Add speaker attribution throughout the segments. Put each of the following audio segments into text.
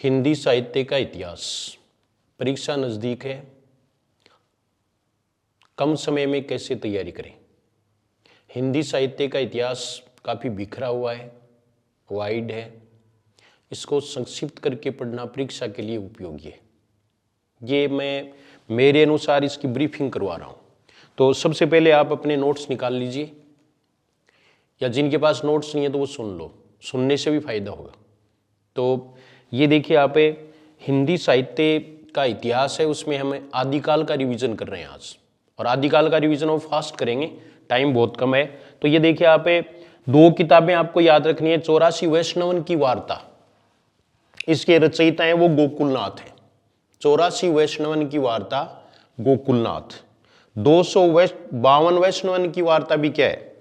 Speaker 1: हिंदी साहित्य का इतिहास। परीक्षा नज़दीक है, कम समय में कैसे तैयारी करें। हिंदी साहित्य का इतिहास काफ़ी बिखरा हुआ है, वाइड है। इसको संक्षिप्त करके पढ़ना परीक्षा के लिए उपयोगी है। ये मैं मेरे अनुसार इसकी ब्रीफिंग करवा रहा हूँ। तो सबसे पहले आप अपने नोट्स निकाल लीजिए, या जिनके पास नोट्स नहीं है तो वो सुन लो, सुनने से भी फायदा होगा। तो ये देखिए, आप हिंदी साहित्य का इतिहास है, उसमें हम आदिकाल का रिवीजन कर रहे हैं आज, और आदिकाल का रिवीजन हम फास्ट करेंगे, टाइम बहुत कम है। तो ये देखिए, आप दो किताबें आपको याद रखनी है। 84 वैष्णवन की वार्ता, इसके रचयिता हैं वो गोकुलनाथ है। 84 वैष्णवन की वार्ता गोकुलनाथ। 252 वैष्णवन की वार्ता भी क्या है,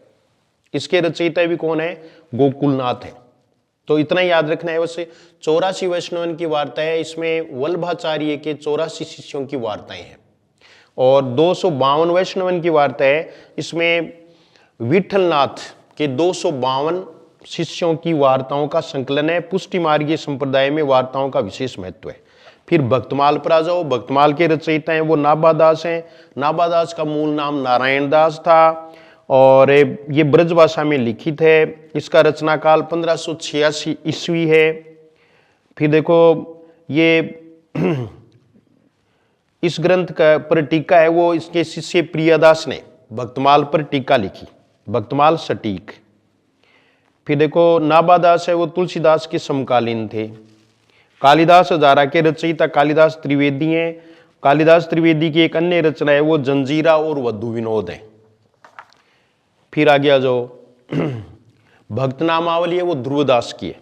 Speaker 1: इसके रचयिता भी कौन है, गोकुलनाथ है। तो इतना याद रखना है। वैसे 84 वैष्णवन की वार्ता है, इसमें वल्लभाचार्य के 84 शिष्यों की वार्ताएं हैं। और 252 वैष्णवन की वार्ता है, इसमें विठलनाथ के 252 शिष्यों की वार्ताओं का संकलन है। पुष्टि मार्गीय संप्रदाय में वार्ताओं का विशेष महत्व है। फिर भक्तमाल पर आ जाओ। भक्तमाल के रचयिता हैं वो नाभादास हैं। नाभादास का मूल नाम नारायण दास था, और ये ब्रज भाषा में लिखित है। इसका रचना काल 1586 ईस्वी है। फिर देखो, ये इस ग्रंथ का पर टीका है वो इसके शिष्य प्रियदास ने भक्तमाल पर टीका लिखी, भक्तमाल सटीक। फिर देखो, नाभादास है वो तुलसीदास के समकालीन थे। कालिदास हजारा के रचयिता कालिदास त्रिवेदी हैं। कालिदास त्रिवेदी की एक अन्य रचना है वो जंजीरा और वधु विनोद है। फिर आगे आ जाओ, भक्तनामावली है वो ध्रुवदास की है।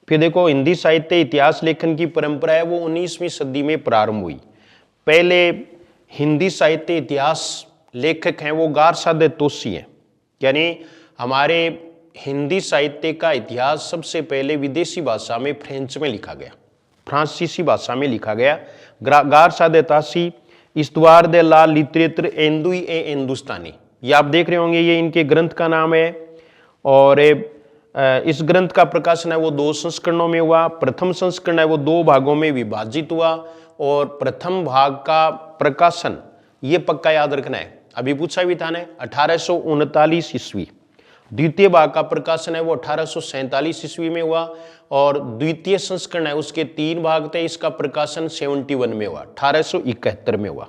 Speaker 1: फिर देखो, हिंदी साहित्य इतिहास लेखन की परंपरा है वो 19वीं सदी में प्रारंभ हुई। पहले हिंदी साहित्य इतिहास लेखक हैं वो गारसादे तोसी हैं। यानी हमारे हिंदी साहित्य का इतिहास सबसे पहले विदेशी भाषा में, फ्रेंच में लिखा गया, फ्रांसीसी भाषा में लिखा गया। गारसादे तासी इस्तवार दे ला लिटरेचर एंदुई ए हिंदुस्तानी, ये आप देख रहे होंगे, ये इनके ग्रंथ का नाम है। और इस ग्रंथ का प्रकाशन है वो 2 संस्करणों में हुआ। प्रथम संस्करण है वो 2 भागों में विभाजित हुआ, और प्रथम भाग का प्रकाशन ये पक्का याद रखना है, अभी पूछा भी था ना, 1839 ईस्वी। द्वितीय भाग का प्रकाशन है वो 1847 ईस्वी में हुआ, और द्वितीय संस्करण है उसके 3 भाग थे, इसका प्रकाशन 71 में हुआ, 1871 में हुआ।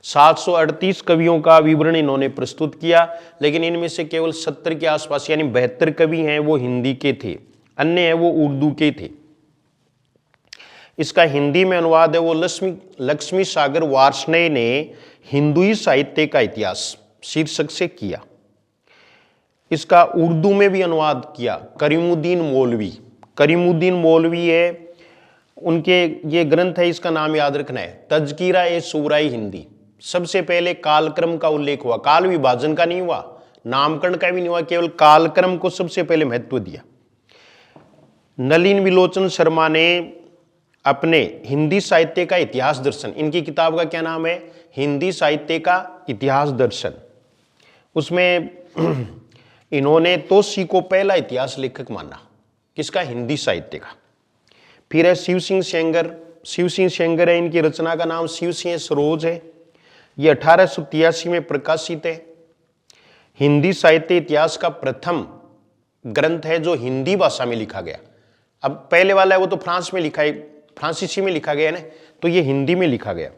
Speaker 1: 738 कवियों का विवरण इन्होंने प्रस्तुत किया, लेकिन इनमें से केवल 70 के आसपास यानी 72 कवि हैं वो हिंदी के थे, अन्य हैं वो उर्दू के थे। इसका हिंदी में अनुवाद है वो लक्ष्मी सागर वार्ष्णेय ने हिंदुई साहित्य का इतिहास शीर्षक से किया। इसका उर्दू में भी अनुवाद किया करीमुद्दीन मौलवी। करीमुद्दीन मौलवी है, उनके ये ग्रंथ है, इसका नाम याद रखना है, तज़किरा ए सूराई हिंदी। सबसे पहले कालक्रम का उल्लेख हुआ, काल विभाजन का नहीं हुआ, नामकरण का भी नहीं हुआ, केवल कालक्रम को सबसे पहले महत्व दिया। नलिन विलोचन शर्मा ने अपने हिंदी साहित्य का इतिहास दर्शन, इनकी किताब का क्या नाम है, हिंदी साहित्य का इतिहास दर्शन, उसमें इन्होंने तोसी को पहला इतिहास लेखक माना, किसका, हिंदी साहित्य का। फिर है शिव सिंह सेंगर। शिव सिंह सेंगर है, इनकी रचना का नाम शिव सिंह सरोज है। ये 1883 में प्रकाशित है। हिंदी साहित्य इतिहास का प्रथम ग्रंथ है जो हिंदी भाषा में लिखा गया। अब पहले वाला है वो तो फ्रांस में लिखा है, फ्रांसीसी में लिखा गया ना, तो ये हिंदी में लिखा गया।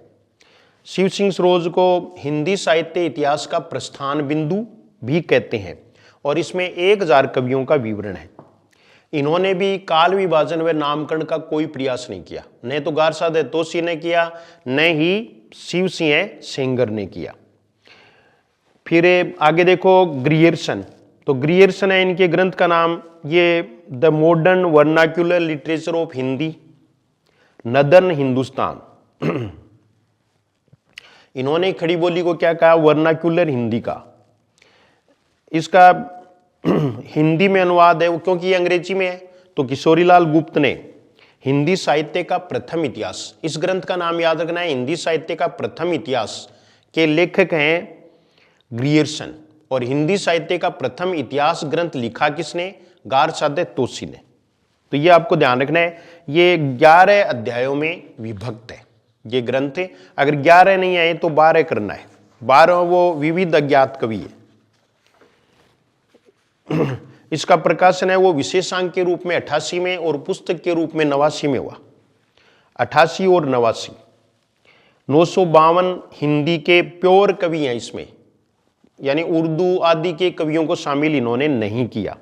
Speaker 1: शिव सिंह सरोज को हिंदी साहित्य इतिहास का प्रस्थान बिंदु भी कहते हैं, और इसमें 1000 कवियों का विवरण है। इन्होंने भी काल विभाजन व नामकरण का कोई प्रयास नहीं किया, न तो गारसादे तोसी ने किया, न ही शिव सिंह सेंगर ने किया। फिर आगे देखो, ग्रियर्सन। तो ग्रियर्सन है, इनके ग्रंथ का नाम ये the modern vernacular literature of Hindi, northern Hindustan. इन्होंने खड़ी बोली को क्या कहा, वर्नाक्यूलर हिंदी का। इसका हिंदी में अनुवाद है वो, क्योंकि ये अंग्रेजी में है, तो किशोरीलाल गुप्त ने हिंदी साहित्य का प्रथम इतिहास, इस ग्रंथ का नाम याद रखना है, हिंदी साहित्य का प्रथम इतिहास के लेखक हैं ग्रियर्सन। और हिंदी साहित्य का प्रथम इतिहास ग्रंथ लिखा किसने, गारसादे तोसी ने। तो ये आपको ध्यान रखना है। ये 11 अध्यायों में विभक्त है ये ग्रंथ है। अगर 11 नहीं आए तो 12 करना है। 12 वो विविध अज्ञात कवि है। इसका प्रकाशन है वो विशेषांक के रूप में 88 में और पुस्तक के रूप में 89 में हुआ। 88 और 89, 952 हिंदी के प्योर कवि हैं इसमें, यानी उर्दू आदि के कवियों को शामिल इन्होंने नहीं किया।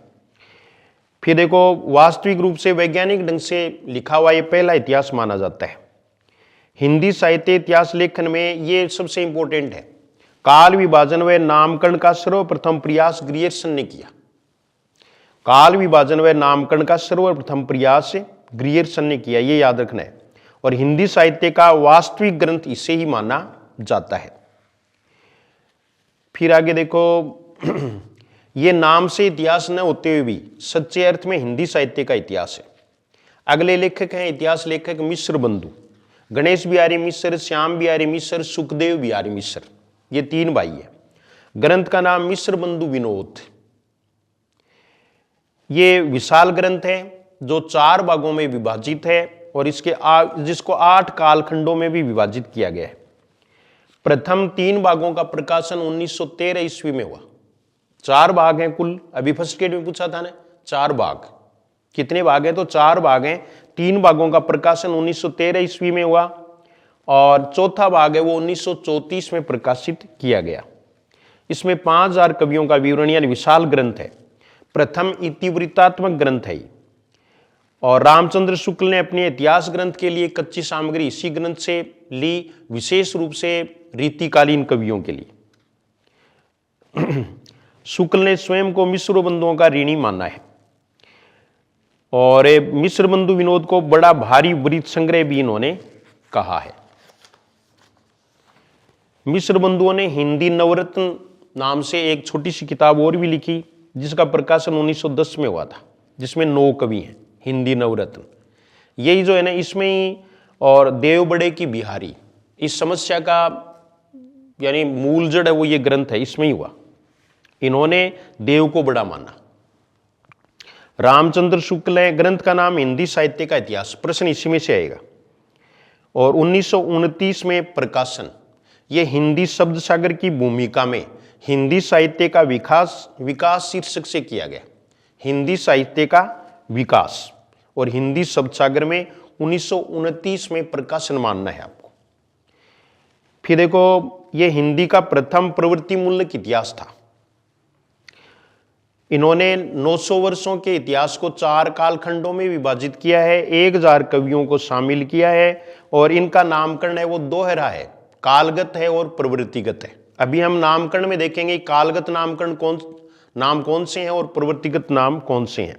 Speaker 1: फिर देखो, वास्तविक रूप से वैज्ञानिक ढंग से लिखा हुआ ये पहला इतिहास माना जाता है। हिंदी साहित्य इतिहास लेखन में ये सबसे इंपॉर्टेंट है। काल विभाजन व नामकरण का सर्वप्रथम प्रयास ग्रियर्सन ने किया। काल विभाजन व नामकरण का सर्वप्रथम प्रयास ग्रियर्सन ने किया, ये याद रखना है। और हिंदी साहित्य का वास्तविक ग्रंथ इसे ही माना जाता है। फिर आगे देखो, ये नाम से इतिहास न होते हुए भी सच्चे अर्थ में हिंदी साहित्य का इतिहास है। अगले लेखक हैं इतिहास लेखक मिश्र बंधु, गणेश बिहारी मिश्र, श्याम बिहारी मिश्र, सुखदेव बिहारी मिश्र, ये 3 भाई है। ग्रंथ का नाम मिश्र बंधु विनोद। ये विशाल ग्रंथ है जो 4 भागों में विभाजित है और जिसको 8 कालखंडों में भी विभाजित किया गया है। प्रथम 3 भागों का प्रकाशन 1913 ईस्वी में हुआ। 4 भाग हैं कुल। अभी फर्स्ट ग्रेड में पूछा था ना, 4 भाग। कितने भाग हैं? तो 4 भाग हैं। 3 भागों का प्रकाशन 1913 ईस्वी में हुआ और चौथा भाग है वो 1934 में प्रकाशित किया गया। इसमें 5000 कवियों का विवरण यानी विशाल ग्रंथ है। प्रथम इतिवृत्तात्मक ग्रंथ है और रामचंद्र शुक्ल ने अपने इतिहास ग्रंथ के लिए कच्ची सामग्री इसी ग्रंथ से ली, विशेष रूप से रीतिकालीन कवियों के लिए। शुक्ल ने स्वयं को मिश्र बंधुओं का ऋणी माना है और मिश्र बंधु विनोद को बड़ा भारी वृत्त संग्रह भी इन्होंने कहा है। मिश्र बंधुओं ने हिंदी नवरत्न नाम से एक छोटी सी किताब और भी लिखी जिसका प्रकाशन 1910 में हुआ था, जिसमें 9 कवि हैं हिंदी नवरत्न। यही जो है ना इसमें ही, और देव बड़े की बिहारी, इस समस्या का यानी मूल जड़ है वो ये ग्रंथ है, इसमें ही हुआ। इन्होंने देव को बड़ा माना। रामचंद्र शुक्ल है, ग्रंथ का नाम हिंदी साहित्य का इतिहास, प्रश्न इसी में से आएगा। और 1929 में प्रकाशन, ये हिंदी शब्द सागर की भूमिका में हिंदी साहित्य का विकास शीर्षक से किया गया। हिंदी साहित्य का विकास और हिंदी शब्द सागर में 1929 में प्रकाशन मानना है आपको। फिर देखो, ये हिंदी का प्रथम प्रवृत्ति मूलक इतिहास था। इन्होंने 900 वर्षों के इतिहास को 4 कालखंडों में विभाजित किया है, 1000 कवियों को शामिल किया है और इनका नामकरण है वो दोहरा है, कालगत है और प्रवृत्तिगत है। अभी हम नामकरण में देखेंगे कालगत नामकरण कौन से हैं और प्रवृत्तिगत नाम कौन से हैं।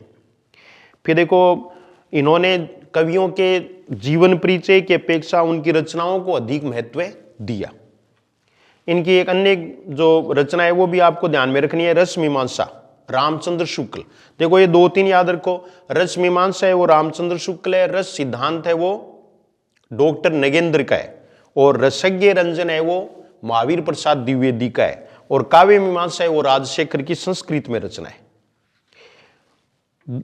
Speaker 1: फिर देखो, इन्होंने कवियों के जीवन परिचय की अपेक्षा उनकी रचनाओं को अधिक महत्व दिया। इनकी एक अन्य जो रचना है वो भी आपको ध्यान में रखनी है, रस मीमांसा, रामचंद्र शुक्ल। देखो ये 2-3 याद रखो, रस मीमांसा है वो रामचंद्र शुक्ल है, रस सिद्धांत है वो डॉक्टर नगेंद्र का है और रसज्ञ रंजन है वो महावीर प्रसाद द्विवेदी का है और काव्य मीमांसा है वो राजशेखर की संस्कृत में रचना है।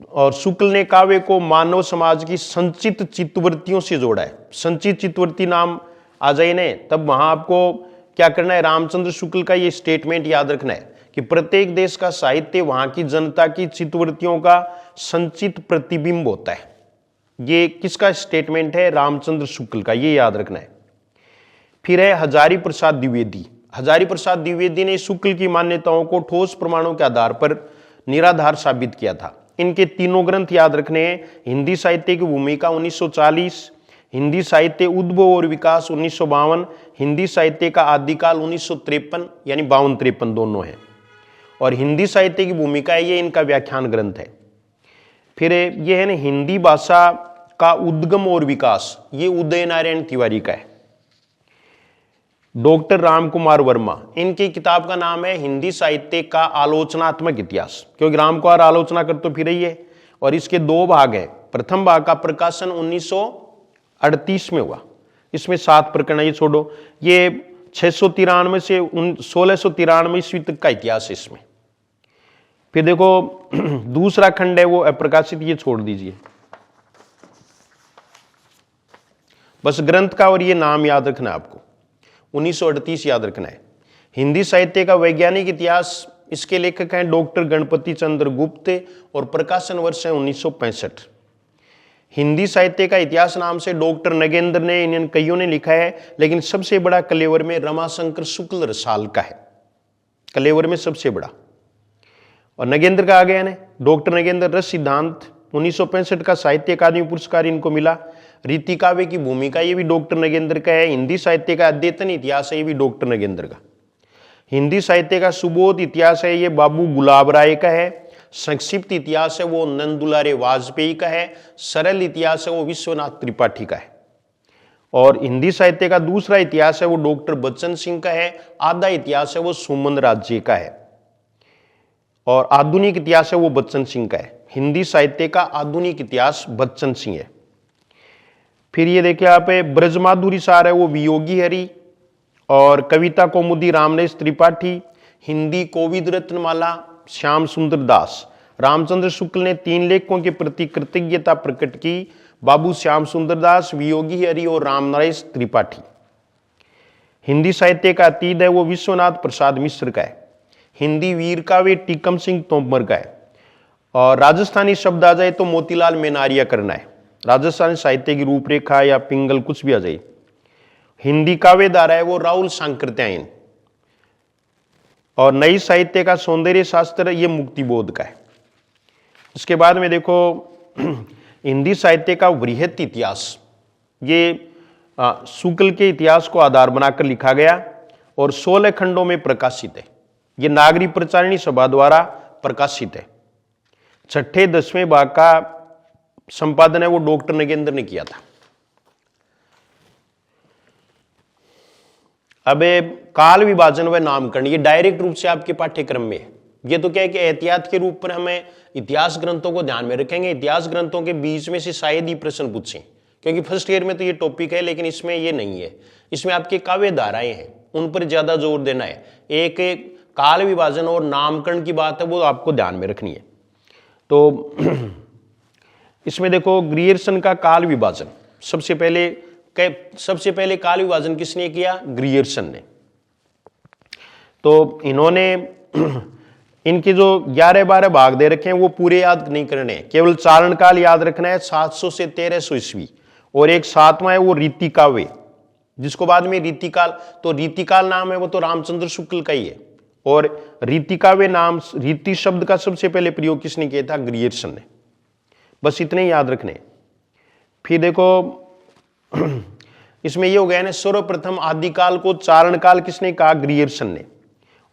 Speaker 1: और शुक्ल ने काव्य को मानव समाज की संचित चित्तवृत्तियों से जोड़ा है। संचित चित्तवृत्ति नाम आ जाए ना, तब वहां आपको क्या करना है, रामचंद्र शुक्ल का ये स्टेटमेंट याद रखना है कि प्रत्येक देश का साहित्य वहां की जनता की चित्तवृत्तियों का संचित प्रतिबिंब होता है। ये किसका स्टेटमेंट है? रामचंद्र शुक्ल का, ये याद रखना है। फिर है हजारी प्रसाद द्विवेदी। हजारी प्रसाद द्विवेदी ने शुक्ल की मान्यताओं को ठोस प्रमाणों के आधार पर निराधार साबित किया था। इनके 3 ग्रंथ याद रखने हैं, हिंदी साहित्य की भूमिका 1940, हिंदी साहित्य उद्भव और विकास 1952, हिंदी साहित्य का आदिकाल 1953 यानी 52-53 दोनों हैं और हिंदी साहित्य की भूमिका है ये इनका व्याख्यान ग्रंथ है। फिर ये है ना हिंदी भाषा का उद्गम और विकास, ये उदय नारायण तिवारी का है। डॉक्टर राम कुमार वर्मा, इनकी किताब का नाम है हिंदी साहित्य का आलोचनात्मक इतिहास, क्योंकि राम कुमार आलोचना कर तो फिर ही है। और इसके 2 भाग हैं। प्रथम भाग का प्रकाशन 1938 में हुआ, इसमें 7 प्रकरण, ये छोड़ो, ये 693 से 1693 ईस्वी तक का इतिहास है इसमें। फिर देखो दूसरा खंड है वो अप्रकाशित, ये छोड़ दीजिए। बस ग्रंथ का और ये नाम याद रखना है आपको, 1938 याद रखना है। हिंदी साहित्य का वैज्ञानिक इतिहास, इसके लेखक हैं डॉक्टर गणपति चंद्र गुप्त और प्रकाशन वर्ष है 1965। हिंदी साहित्य का इतिहास नाम से डॉक्टर नगेंद्र ने, इन कईयों ने लिखा है, लेकिन सबसे बड़ा कलेवर में रमाशंकर शुक्ल रसाल का है, कलेवर में सबसे बड़ा। और नगेंद्र का आ गया ने, डॉक्टर नगेंद्र रस सिद्धांत 1965 का साहित्य अकादमी पुरस्कार इनको मिला। रीति काव्य की भूमिका, ये भी डॉक्टर नगेंद्र का है। हिंदी साहित्य का अद्यतन इतिहास है, ये भी डॉक्टर नगेंद्र का। हिंदी साहित्य का सुबोध इतिहास है, ये बाबू गुलाब राय का है। संक्षिप्त इतिहास है वो नंदुलारे वाजपेयी का है। सरल इतिहास है वो विश्वनाथ त्रिपाठी का है। और हिंदी साहित्य का दूसरा इतिहास है वो डॉक्टर बच्चन सिंह का है। आधा इतिहास है वो सुमन राज्य का है और आधुनिक इतिहास है वो बच्चन सिंह का है। हिंदी साहित्य का आधुनिक इतिहास बच्चन सिंह है। फिर ये देखिए आप, ब्रजमाधुरी सार है वो वियोगी हरि और कविता कौमुदी रामनेश त्रिपाठी। हिंदी कोविद रत्नमाला श्याम सुंदर दास। रामचंद्र शुक्ल ने 3 लेखकों के प्रति कृतज्ञता प्रकट की, बाबू श्याम सुंदर दास, वियोगी हरि और रामनरेश त्रिपाठी। हिंदी साहित्य का अतीत है वो विश्वनाथ प्रसाद मिश्र का है। हिंदी वीर काव्य टीकम सिंह तोमर का है। और राजस्थानी शब्द आ जाए तो मोतीलाल मेनारिया करना है। राजस्थानी साहित्य की रूपरेखा या पिंगल कुछ भी आ जाए। हिंदी काव्य धारा है वो राहुल सांकृत्यायन। और नई साहित्य का सौंदर्य शास्त्र ये मुक्तिबोध का है। इसके बाद में देखो हिंदी साहित्य का वृहत इतिहास, ये शुक्ल के इतिहास को आधार बनाकर लिखा गया और 16 खंडों में प्रकाशित है। ये नागरी प्रचारिणी सभा द्वारा प्रकाशित है। 6ठे-10वें भाग का संपादन है वो डॉक्टर नगेंद्र ने किया था। अब काल विभाजन व नामकरण, ये डायरेक्ट रूप से आपके पाठ्यक्रम में है। ये तो क्या है कि एहतियात के रूप पर हमें इतिहास ग्रंथों को ध्यान में रखेंगे। इतिहास ग्रंथों के बीच में से शायद ही प्रश्न पूछें, क्योंकि फर्स्ट ईयर में तो ये टॉपिक है, लेकिन इसमें ये नहीं है। इसमें आपके काव्य धाराएं हैं, उन पर ज्यादा जोर देना है। एक काल विभाजन और नामकरण की बात है वो आपको ध्यान में रखनी है। तो इसमें देखो ग्रियर्सन का काल विभाजन, सबसे पहले काल विभाजन किसने किया? ग्रियर्सन ने। तो इन्होंने इनके जो 11-12 भाग दे रखे हैं वो पूरे याद नहीं करने, केवल चारण काल याद रखना है 700 से 1300 ईस्वी। और एक 7वां है वो रीति काव्य, जिसको बाद में रीतिकाल, तो रीतिकाल नाम है वो तो रामचंद्र शुक्ल का ही है। और रीति काव्य नाम, रीति शब्द का सबसे पहले प्रयोग किसने किया था? ग्रियर्सन ने। बस इतने ही याद रखने। फिर देखो इसमें ये हो गया ना, सर्वप्रथम आदिकाल को चारण काल किसने कहा? ग्रियर्सन ने।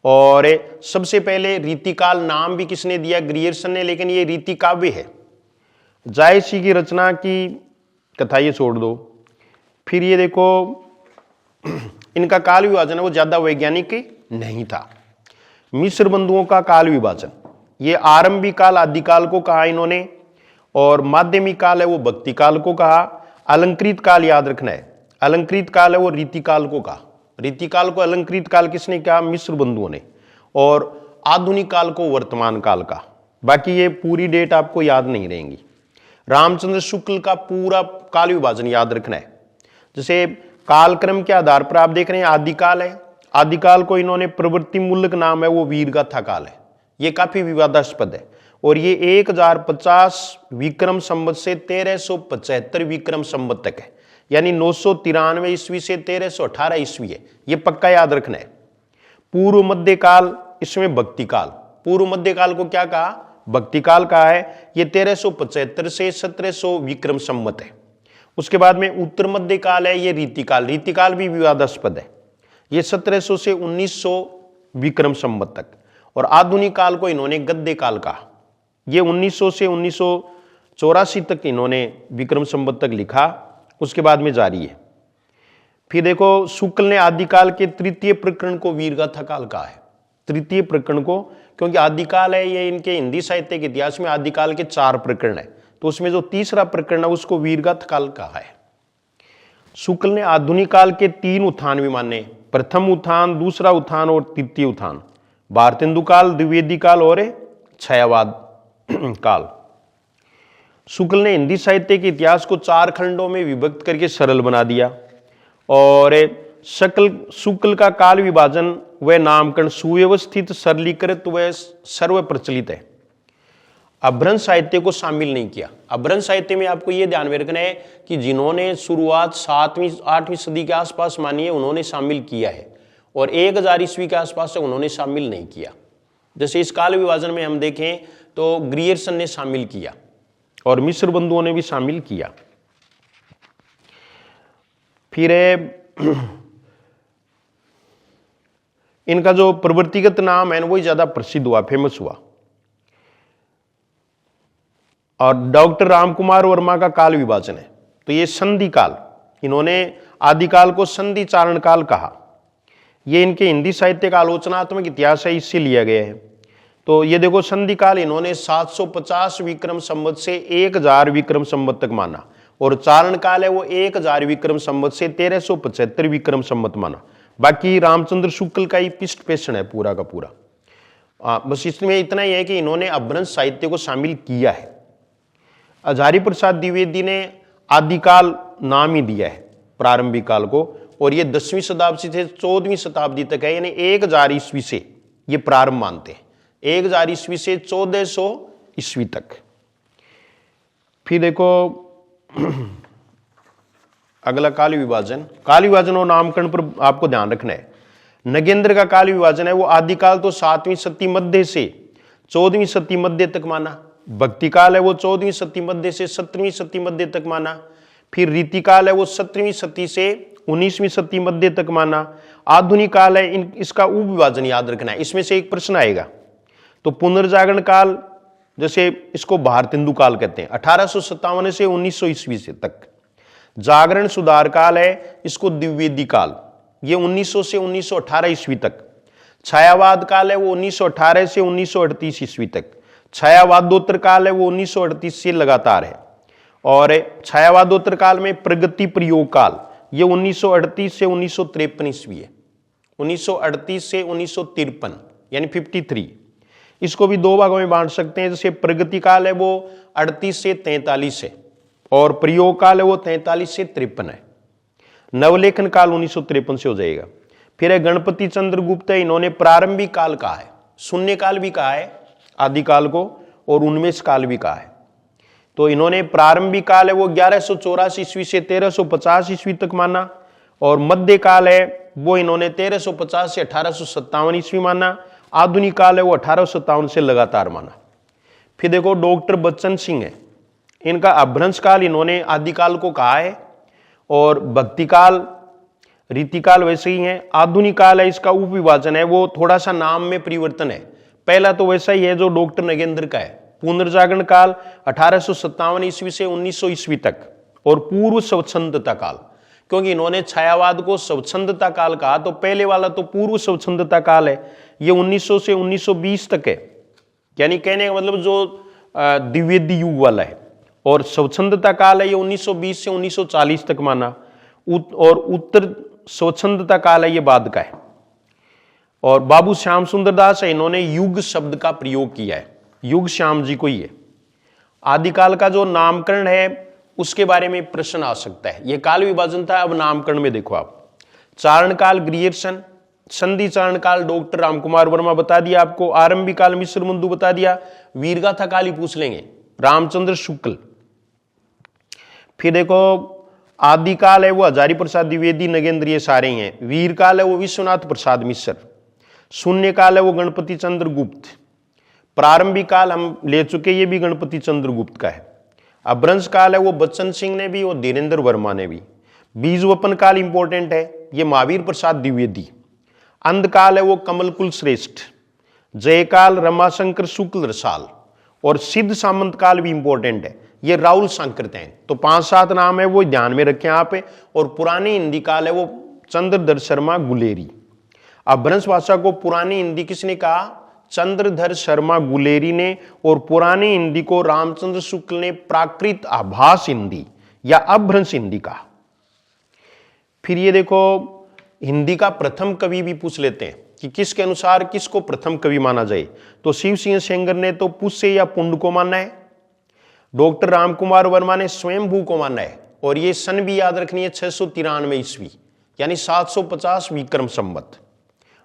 Speaker 1: और सबसे पहले रीतिकाल नाम भी किसने दिया? ग्रियर्सन ने। लेकिन ये रीति काव्य है। जायसी की रचना की कथा ये छोड़ दो। फिर ये देखो इनका काल विभाजन है वो ज्यादा वैज्ञानिक नहीं था। मिश्र बंधुओं का काल विभाजन, ये आरंभी काल आदिकाल को कहा इन्होंने, और माध्यमिक काल है वो भक्ति काल को कहा। अलंकृत काल याद रखना है, अलंकृत काल है वो रीतिकाल को कहा। रीतिकाल को अलंकृत काल किसने कहा? मिश्र बंधुओं ने। और आधुनिक काल को वर्तमान काल का। बाकी ये पूरी डेट आपको याद नहीं रहेंगी। रामचंद्र शुक्ल का पूरा काल विभाजन याद रखना है। जैसे कालक्रम के आधार पर आप देख रहे हैं आदिकाल है, आदिकाल को इन्होंने प्रवृत्ति मूलक नाम है वो वीरगाथा काल है। ये काफी विवादास्पद है। और ये 1050 विक्रम संवत से 1375 विक्रम संवत तक है, यानी 993 ईस्वी से 1318 ईस्वी है। ये पक्का याद रखना है। पूर्व मध्य काल, इसमें भक्ति काल। पूर्व मध्य काल को क्या कहा? भक्ति काल कहा है। ये 1375 से 1700 विक्रम संवत है। उसके बाद में उत्तर मध्य काल है, ये रीतिकाल। रीतिकाल भी विवादास्पद है, ये 1700 से 1900 विक्रम संवत तक। और आधुनिक काल को इन्होंने गद्य काल कहा। ये 1900 से 1984 तक इन्होंने विक्रम संवत तक लिखा, उसके बाद में जारी है। फिर देखो शुक्ल ने आदिकाल के तृतीय प्रकरण को वीरगाथा काल कहा है। तृतीय प्रकरण को, क्योंकि आदिकाल है ये इनके हिंदी साहित्य के इतिहास में आदिकाल के 4 प्रकरण है, तो उसमें जो तीसरा प्रकरण है उसको वीरगाथा काल कहा है। शुक्ल ने आधुनिक काल के 3 उत्थान भी माने, प्रथम उत्थान, दूसरा उत्थान और तृतीय उत्थान। भारतेंदु काल, द्विवेदी काल और छायावाद काल। शुक्ल ने हिंदी साहित्य के इतिहास को 4 खंडों में विभक्त करके सरल बना दिया। और शुक्ल का काल विभाजन व नामकरण सुव्यवस्थित, सरलीकृत व सर्व प्रचलित है। अभ्रंश साहित्य को शामिल नहीं किया। अभ्रंश साहित्य में आपको यह ध्यान में रखना है कि जिन्होंने शुरुआत 7वीं 8वीं सदी के आसपास मानी है उन्होंने शामिल किया है, और 1000 ईस्वी के आसपास से उन्होंने शामिल नहीं किया। जैसे इस काल विभाजन में हम देखें तो ग्रियर्सन ने शामिल किया और मिस्र बंधुओं ने भी शामिल किया। फिर इनका जो प्रवृत्तिगत नाम है वही ज्यादा प्रसिद्ध हुआ, फेमस हुआ। और डॉक्टर रामकुमार वर्मा का काल विभाजन है, तो ये संधि काल, इन्होंने आदिकाल को संधि चारण काल कहा। ये इनके हिंदी साहित्य का आलोचनात्मक इतिहास है, इससे लिया गया है। तो ये देखो संधि काल इन्होंने 750 विक्रम संवत से 1000 विक्रम संवत तक माना, और चारण काल है वो 1000 विक्रम संवत से 1375 विक्रम संवत माना। बाकी रामचंद्र शुक्ल का ही पृष्ठ पेषण है पूरा का पूरा। बस इसमें इतना ही है कि इन्होंने अभ्रंश साहित्य को शामिल किया है। हजारी प्रसाद द्विवेदी ने आदिकाल नाम ही दिया है प्रारंभिक काल को, और ये 10वीं शताब्दी से 14वीं शताब्दी तक है, यानी 1000 ईस्वी से ये प्रारंभ मानते हैं, 1000 ईस्वी से 1400 ईस्वी तक। फिर देखो अगला काल विभाजन और नामकरण पर आपको ध्यान रखना है। नगेंद्र का काल विभाजन है वो आदिकाल तो 7वीं शती मध्य से 14वीं शती मध्य तक माना। भक्ति काल है वो 14वीं शती मध्य से 17वीं शती मध्य तक माना। फिर रीतिकाल है वो 17वीं शती से 19वीं शती मध्य तक माना। आधुनिक काल है, इसका उपविभाजन याद रखना है, इसमें से एक प्रश्न आएगा। तो पुनर्जागरण काल, जैसे इसको भारतेंदु काल कहते हैं, 1857 से 1900 ईस्वी से तक। जागरण सुधार काल है, इसको द्विवेदी काल, ये 1900 से 1918 ईस्वी तक। छायावाद काल है वो 1918 से 1938 ईस्वी तक। छायावादोत्तर काल है वो 1938 से लगातार है। और छायावादोत्तर काल में प्रगति प्रयोग काल, ये 1938 से 1953 ईस्वी है, 1938 से 1953 यानी 53। इसको भी 2 भागों में बांट सकते हैं। जैसे प्रगति काल है वो 38 से 43 है, और प्रयोग काल है वो 43 से 53 है। नवलेखन काल 1953 से हो जाएगा। फिर है गणपति चंद्र गुप्त है, इन्होंने प्रारंभिक काल कहा है, शून्य काल भी कहा है आदिकाल को, और उन्मेष काल भी कहा है। तो इन्होंने प्रारंभिक काल है वो 1184 ईस्वी से 1350 ईस्वी तक माना, और मध्य काल है वो इन्होंने 1350 से 1857 ईस्वी माना। आधुनिक काल है वो 1857 से लगातार माना। फिर देखो डॉक्टर बच्चन सिंह है, इनका अभ्रंश काल इन्होंने आदिकाल को कहा है, और भक्ति काल रीतिकाल वैसे ही है। आधुनिक काल है, इसका उपविभाजन है वो थोड़ा सा नाम में परिवर्तन है। पहला तो वैसा ही है जो डॉक्टर नगेंद्र का है। पुनर्जागरण काल 1857 ईस्वी से 1900 ईस्वी तक, और पूर्व स्वच्छंदता काल, क्योंकि इन्होंने छायावाद को स्वच्छंदता काल कहा, तो पहले वाला तो पूर्व स्वच्छंदता काल है, ये 1900 से 1920 तक है, यानी कहने का मतलब जो द्विवेदी युग वाला है। और स्वच्छंदता काल है ये 1920 से 1940 तक माना, और उत्तर स्वच्छंदता काल है ये बाद का है। और बाबू श्याम सुंदर दास है, इन्होंने युग शब्द का प्रयोग किया है, युग श्याम जी को ही है। आदिकाल का जो नामकरण है उसके बारे में प्रश्न आ सकता है। यह काल विभाजन था। अब नामकरण में देखो आप, चारण काल ग्रियर्सन, संधि चारण काल डॉक्टर रामकुमार वर्मा बता दिया आपको, आरंभिक काल मिस्र बंधु बता दिया, वीरगाथा काल ही पूछ लेंगे रामचंद्र शुक्ल। फिर देखो आदिकाल है वो हजारी प्रसाद द्विवेदी नगेंद्र, ये सारे ही हैं। वीर काल है वो विश्वनाथ प्रसाद मिश्र। शून्य काल है वो गणपति चंद्र गुप्त। प्रारंभिक काल हम ले चुके, ये भी गणपति चंद्र गुप्त का है। अभ्रंश काल है वो बच्चन सिंह ने भी और धीरेन्द्र वर्मा ने भी। बीज वपन काल इंपॉर्टेंट है, ये महावीर प्रसाद द्विवेदी। अंधकाल है वो कमल कुल श्रेष्ठ। जयकाल रमाशंकर शुक्ल रसाल। और सिद्ध सामंत काल भी इंपॉर्टेंट है, ये राहुल सांकृत हैं। तो 5-7 नाम है वो ध्यान में रखें आप। और पुरानी हिंदी काल है वो चंद्रधर शर्मा गुलेरी। अभ्रंश भाषा को पुरानी हिंदी किसने कहा? चंद्रधर शर्मा गुलेरी ने। और पुरानी हिंदी को रामचंद्र शुक्ल ने प्राकृत आभास हिंदी या अभ्रंश हिंदी कहा। फिर ये देखो हिंदी का प्रथम कवि भी पूछ लेते हैं कि किसके अनुसार किसको प्रथम कवि माना जाए। तो शिव सिंह सेंगर ने तो पुष्य या पुंड को माना है। डॉक्टर रामकुमार वर्मा ने स्वयंभू को माना है, और ये सन भी याद रखनी है 693 ईस्वी, यानी 750 विक्रम संवत।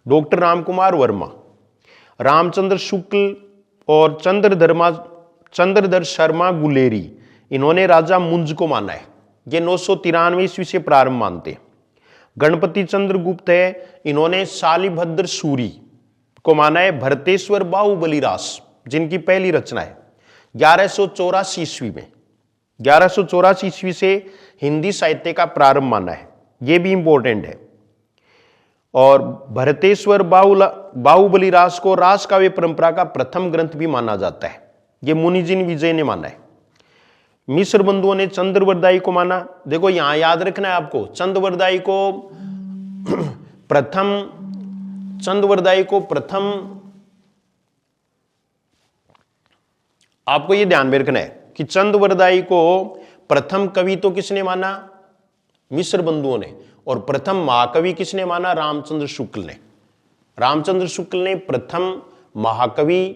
Speaker 1: डॉक्टर रामकुमार वर्मा, रामचंद्र शुक्ल और चंद्रधर शर्मा गुलेरी, इन्होंने राजा मुंज को माना है, ये 993 ईस्वी से प्रारंभ मानते हैं। गणपति चंद्र गुप्त है, इन्होंने शालिभद्र सूरी को माना है। भरतेश्वर बाहुबली रास, जिनकी पहली रचना है 1184 ईस्वी में, 1184 ईस्वी से हिंदी साहित्य का प्रारंभ माना है, यह भी इंपॉर्टेंट है। और भरतेश्वर बाहुबली रास को रास काव्य परंपरा का प्रथम ग्रंथ भी माना जाता है, यह मुनिजिन विजय ने माना है। मिश्र बंधुओं ने चंद्रवरदायी को माना। देखो यहां याद रखना है आपको, चंद्रवरदायी को प्रथम आपको यह ध्यान में रखना है कि चंद्रवरदायी को प्रथम कवि तो किसने माना? मिश्र बंधुओं ने। और प्रथम महाकवि किसने माना? रामचंद्र शुक्ल ने। रामचंद्र शुक्ल ने प्रथम महाकवि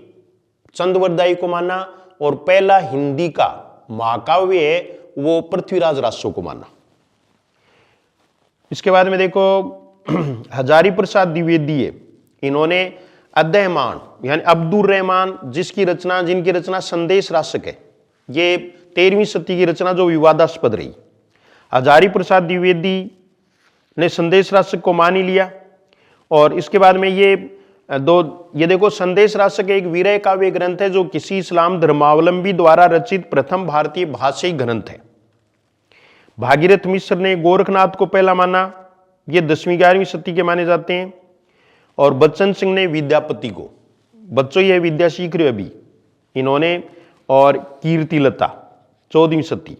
Speaker 1: चंद्रवरदायी को माना, और पहला हिंदी का महाकाव्य है वो पृथ्वीराज रासो को माना। इसके बाद में देखो हजारी प्रसाद द्विवेदी है, इन्होंने अद्दहमान यानी अब्दुर रहमान जिनकी रचना संदेश रासक है, ये 13वीं सदी की रचना जो विवादास्पद रही। हजारी प्रसाद द्विवेदी ने संदेश रासक को मान ही लिया। और इसके बाद में ये देखो संदेश रासक एक वीरय काव्य ग्रंथ है जो किसी इस्लाम धर्मावलंबी द्वारा रचित प्रथम भारतीय भाषाई ग्रंथ है। भागीरथ मिश्र ने गोरखनाथ को पहला माना, ये 10वीं 11वीं सदी के माने जाते हैं। और बच्चन सिंह ने विद्यापति को, बच्चों ये विद्या सीख रहे अभी, इन्होंने, और कीर्तिलता 14वीं सदी।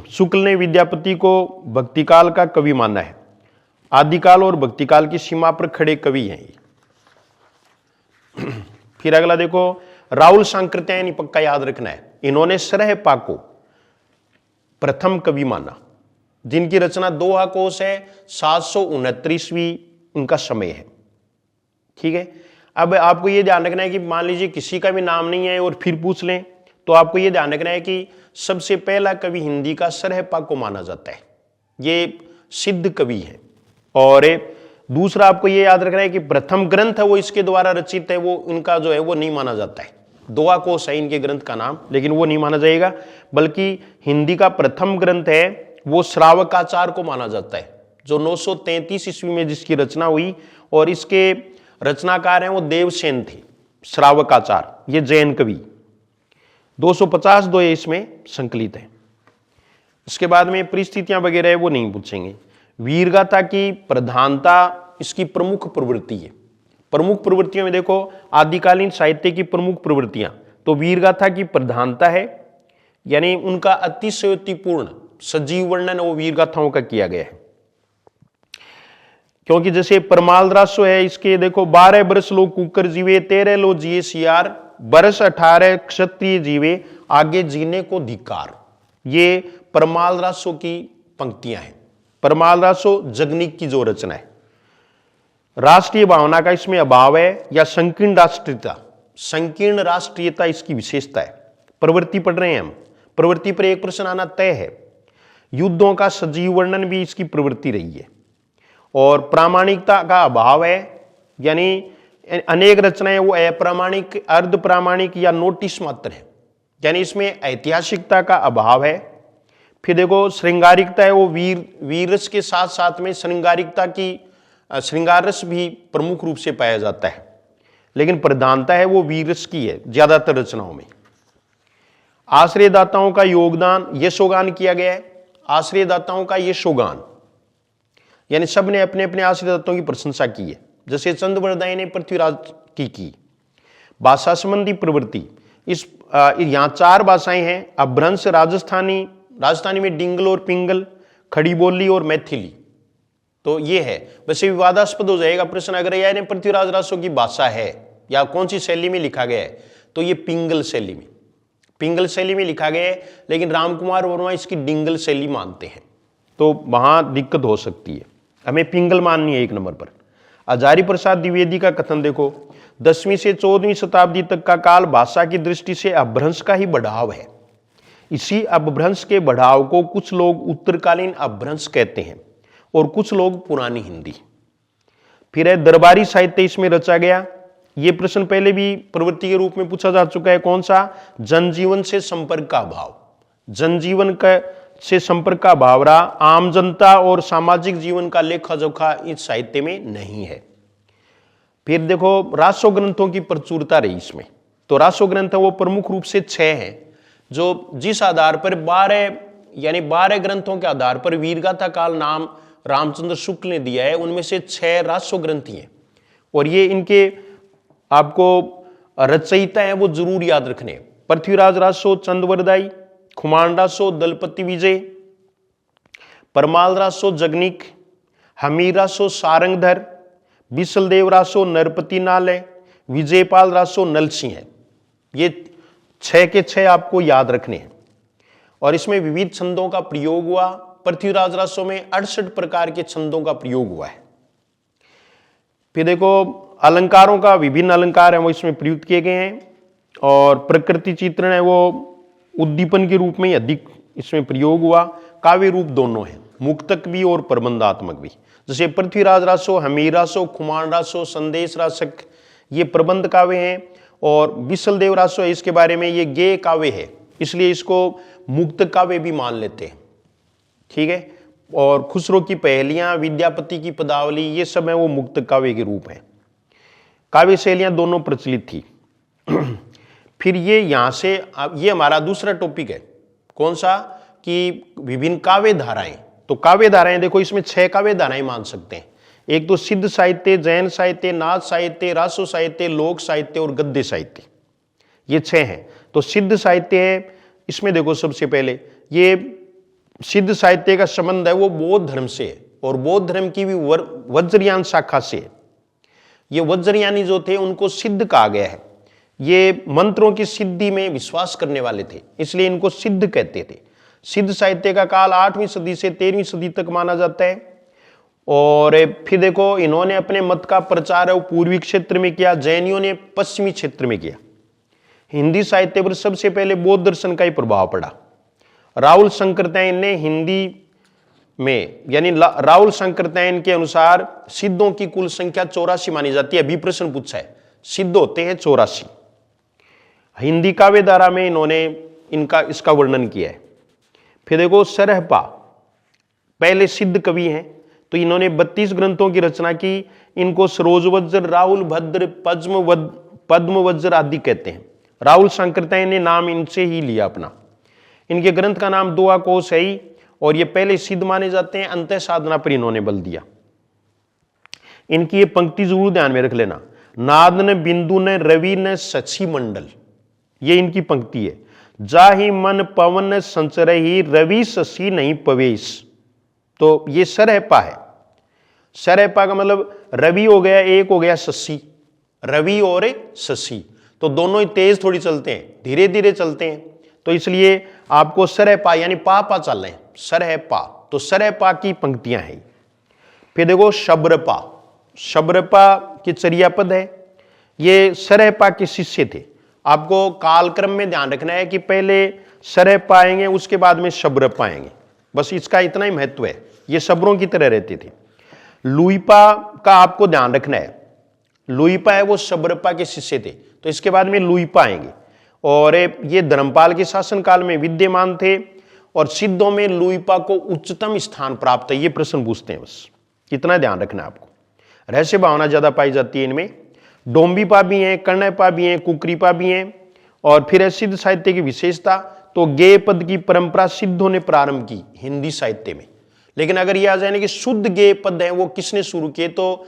Speaker 1: शुक्ल ने विद्यापति को भक्तिकाल का कवि माना है। आदिकाल और भक्तिकाल की सीमा पर खड़े कवि हैं ये। फिर अगला देखो राहुल सांकृत्यायनी, पक्का याद रखना है, इन्होंने सरहपा को प्रथम कवि माना, जिनकी रचना दोहा कोश है, 769 ईस्वी उनका समय है। ठीक है। अब आपको यह ध्यान रखना है कि मान लीजिए किसी का भी नाम नहीं है और फिर पूछ लें, तो आपको यह ध्यान रखना है कि सबसे पहला कवि हिंदी का सरहपा को माना जाता है, ये सिद्ध कवि है। और दूसरा आपको यह याद रखना है कि प्रथम ग्रंथ है वो इसके द्वारा रचित है, वो इनका जो है वो नहीं माना जाता है। दोहा कोश है इनके ग्रंथ का नाम, लेकिन वो नहीं माना जाएगा, बल्कि हिंदी का प्रथम ग्रंथ है वो श्रावकाचार को माना जाता है, जो 933 ईस्वी में जिसकी रचना हुई, और इसके रचनाकार हैं वो देवसेन थे। श्रावकाचार ये जैन कवि, 250 दो इसमें संकलित है। इसके बाद में परिस्थितियां वगैरह है वो नहीं पूछेंगे। वीरगाथा की प्रधानता इसकी प्रमुख प्रवृत्ति है। प्रमुख प्रवृत्तियों में देखो आदिकालीन साहित्य की प्रमुख प्रवृत्तियां, तो वीरगाथा की प्रधानता है, यानी उनका अतिशयोक्तिपूर्ण सजीव वर्णन वो वीरगाथाओं का किया गया है। क्योंकि जैसे परमाल रासो है, इसके देखो 12 बरस लो कुकर जीवे, 13 लो जिए सियार, बरस 18 क्षत्रिय जीवे, आगे जीने को धिकार। ये परमाल रासो की पंक्तियां हैं। परमाल रासो जगनीक की जो रचना है। राष्ट्रीय भावना का इसमें अभाव है, या संकीर्ण राष्ट्रीयता, संकीर्ण राष्ट्रीयता इसकी विशेषता है। प्रवृत्ति पढ़ रहे हैं हम, प्रवृत्ति पर एक प्रश्न आना तय है। युद्धों का सजीव वर्णन भी इसकी प्रवृत्ति रही है। और प्रामाणिकता का अभाव है, यानी अनेक रचनाएं वो अप्रामाणिक, अर्ध प्रामाणिक या नोटिस मात्र है, यानी इसमें ऐतिहासिकता का अभाव है। फिर देखो श्रृंगारिकता है, वो वीर रस के साथ साथ में श्रृंगारिकता की, श्रृंगार रस भी प्रमुख रूप से पाया जाता है, लेकिन प्रधानता है वो वीर रस की है ज्यादातर रचनाओं में। आश्रयदाताओं का योगदान, यशोगान किया गया है। आश्रयदाताओं का यशोगान, यानी सबने अपने अपने आश्रयदाताओं की प्रशंसा की है। जैसे चंद्रवरदायी ने पृथ्वीराज की। भाषा संबंधी प्रवृत्ति, इस यहां 4 भाषाएं हैं, अभ्रंश, राजस्थानी में डिंगल और पिंगल, खड़ी बोली और मैथिली। तो ये है। वैसे विवादास्पद हो जाएगा प्रश्न अगर यह ने पृथ्वीराज रासो की भाषा है या कौन सी शैली में लिखा गया है, तो ये पिंगल शैली में लिखा गया है, लेकिन रामकुमार वर्मा इसकी डिंगल शैली मानते हैं, तो वहां दिक्कत हो सकती है। हमें पिंगल माननी है 1 नंबर पर। हजारी प्रसाद द्विवेदी का कथन देखो, 10वीं से 14वीं शताब्दी तक का काल भाषा की दृष्टि से अपभ्रंश का ही बढ़ाव है। इसी अपभ्रंश के बढ़ाव को कुछ लोग उत्तरकालीन अपभ्रंश कहते हैं और कुछ लोग पुरानी हिंदी। फिर है दरबारी साहित्य इसमें रचा गया। यह प्रश्न पहले भी प्रवृत्ति के रूप में पूछा जा चुका है। कौन सा? जनजीवन से संपर्क का अभाव। जनजीवन का से संपर्क का अभाव रहा। आम जनता और सामाजिक जीवन का लेखा जोखा इस साहित्य में नहीं है। फिर देखो रासो ग्रंथों की प्रचुरता रही इसमें। तो रासो ग्रंथ वो प्रमुख रूप से 6 हैं, जो जिस आधार पर 12 ग्रंथों के आधार पर वीरगाथा काल नाम रामचंद्र शुक्ल ने दिया है। उनमें से 6 रासो ग्रंथी हैं और ये इनके आपको रचयिता है वो जरूर याद रखने। पृथ्वीराज रासो चंदवरदाई, खुमान रासो दलपति विजय, परमाल रासो जगनिक, हमीर रासो सारंगधर, बिसलदेव रासो नरपति नालय, विजयपाल रासो नलसिंह है। ये 6 के 6 आपको याद रखने हैं और इसमें विविध छंदों का प्रयोग हुआ। पृथ्वीराज रासो में 68 प्रकार के छंदों का प्रयोग हुआ है। फिर देखो अलंकारों का विभिन्न अलंकार है वो इसमें प्रयुक्त किए गए हैं और प्रकृति चित्रण है वो उद्दीपन के रूप में अधिक इसमें प्रयोग हुआ। काव्य रूप दोनों है, मुक्तक भी और प्रबंधात्मक भी। जैसे पृथ्वीराज रासो, हमीर रासो, खुमान रासो, संदेश रासक ये प्रबंध काव्य हैं और बिसलदेव रासो है इसके बारे में ये गेय काव्य है, इसलिए इसको मुक्तक काव्य भी मान लेते हैं। ठीक है। और खुसरो की पहेलियां, विद्यापति की पदावली ये सब है वो मुक्तक काव्य के रूप हैं। काव्य शैलियां दोनों प्रचलित थी। फिर ये यहां से ये हमारा दूसरा टॉपिक है। कौन सा? कि विभिन्न काव्य धाराएं। तो काव्य धाराएं देखो इसमें 6 काव्य धाराएं मान सकते हैं। एक तो सिद्ध साहित्य, जैन साहित्य, नाथ साहित्य, रासो साहित्य, लोक साहित्य और गद्य साहित्य, ये 6 हैं। तो सिद्ध साहित्य है, इसमें देखो सबसे पहले ये सिद्ध साहित्य का संबंध है वो बौद्ध धर्म से है और बौद्ध धर्म की भी वज्रयान शाखा से है। ये वज्रयानी जो थे उनको सिद्ध कहा गया है। ये मंत्रों की सिद्धि में विश्वास करने वाले थे, इसलिए इनको सिद्ध कहते थे। सिद्ध साहित्य का काल 8वीं सदी से 13वीं सदी तक माना जाता है। और फिर देखो इन्होंने अपने मत का प्रचार है वो पूर्वी क्षेत्र में किया, जैनियों ने पश्चिमी क्षेत्र में किया। हिंदी साहित्य पर सबसे पहले बौद्ध दर्शन का ही प्रभाव पड़ा। राहुल शंकरतैन ने हिंदी में यानी राहुल शंकरतैन के अनुसार सिद्धों की कुल संख्या 84 मानी जाती है। अभी प्रश्न पूछा है, सिद्ध होते हैं 84। हिंदी काव्य धारा में इन्होंने इसका वर्णन किया है। फिर देखो सरहपा पहले सिद्ध कवि हैं, तो इन्होंने 32 ग्रंथों की रचना की। इनको सरोजवज्र, राहुल भद्र, पद्मवज्र आदि कहते हैं। राहुल शंकरतैन ने नाम इनसे ही लिया अपना। इनके ग्रंथ का नाम दोहा कोश है ही और ये पहले सिद्ध माने जाते हैं। अंतः साधना पर इन्होंने बल दिया। इनकी ये पंक्ति जरूर ध्यान में रख लेना, नाद न बिंदु न रवि न सची मंडल, ये इनकी पंक्ति है। जाहि मन पवन संचरहि रवि शशि नहीं पवेश। तो ये सरहपा है। सरहपा का मतलब रवि हो गया, एक हो गया शशि, रवि और शशि, तो दोनों ही तेज थोड़ी चलते हैं, धीरे धीरे चलते हैं। तो इसलिए आपको सरहपा यानी पा चल रहे हैं, सरहपा, तो सरहपा की पंक्तियां हैं। फिर देखो शबरपा, शबरपा की चर्या पद है। ये सरहपा के शिष्य थे। आपको कालक्रम में ध्यान रखना है कि पहले सरहपा आएंगे उसके बाद में शबरपा आएंगे, बस इसका इतना ही महत्व है। ये शबरों की तरह रहते थे। लुईपा का आपको ध्यान रखना है, लुईपा है वो शबरपा के शिष्य थे, तो इसके बाद में लुईपा आएंगे और ये धर्मपाल के शासनकाल में विद्यमान थे और सिद्धों में लुईपा को उच्चतम स्थान प्राप्त है। ये प्रश्न पूछते हैं, बस इतना ध्यान रखना है आपको। रहस्य भावना ज्यादा पाई जाती है इनमें। डोम्बीपा भी हैं, कर्णपा भी हैं, कुकरीपा भी हैं। और फिर है सिद्ध साहित्य की विशेषता, तो गेय पद की परंपरा सिद्धों ने प्रारंभ की हिंदी साहित्य में। लेकिन अगर यह आ जाए कि शुद्ध गेय पद है वो किसने शुरू किए, तो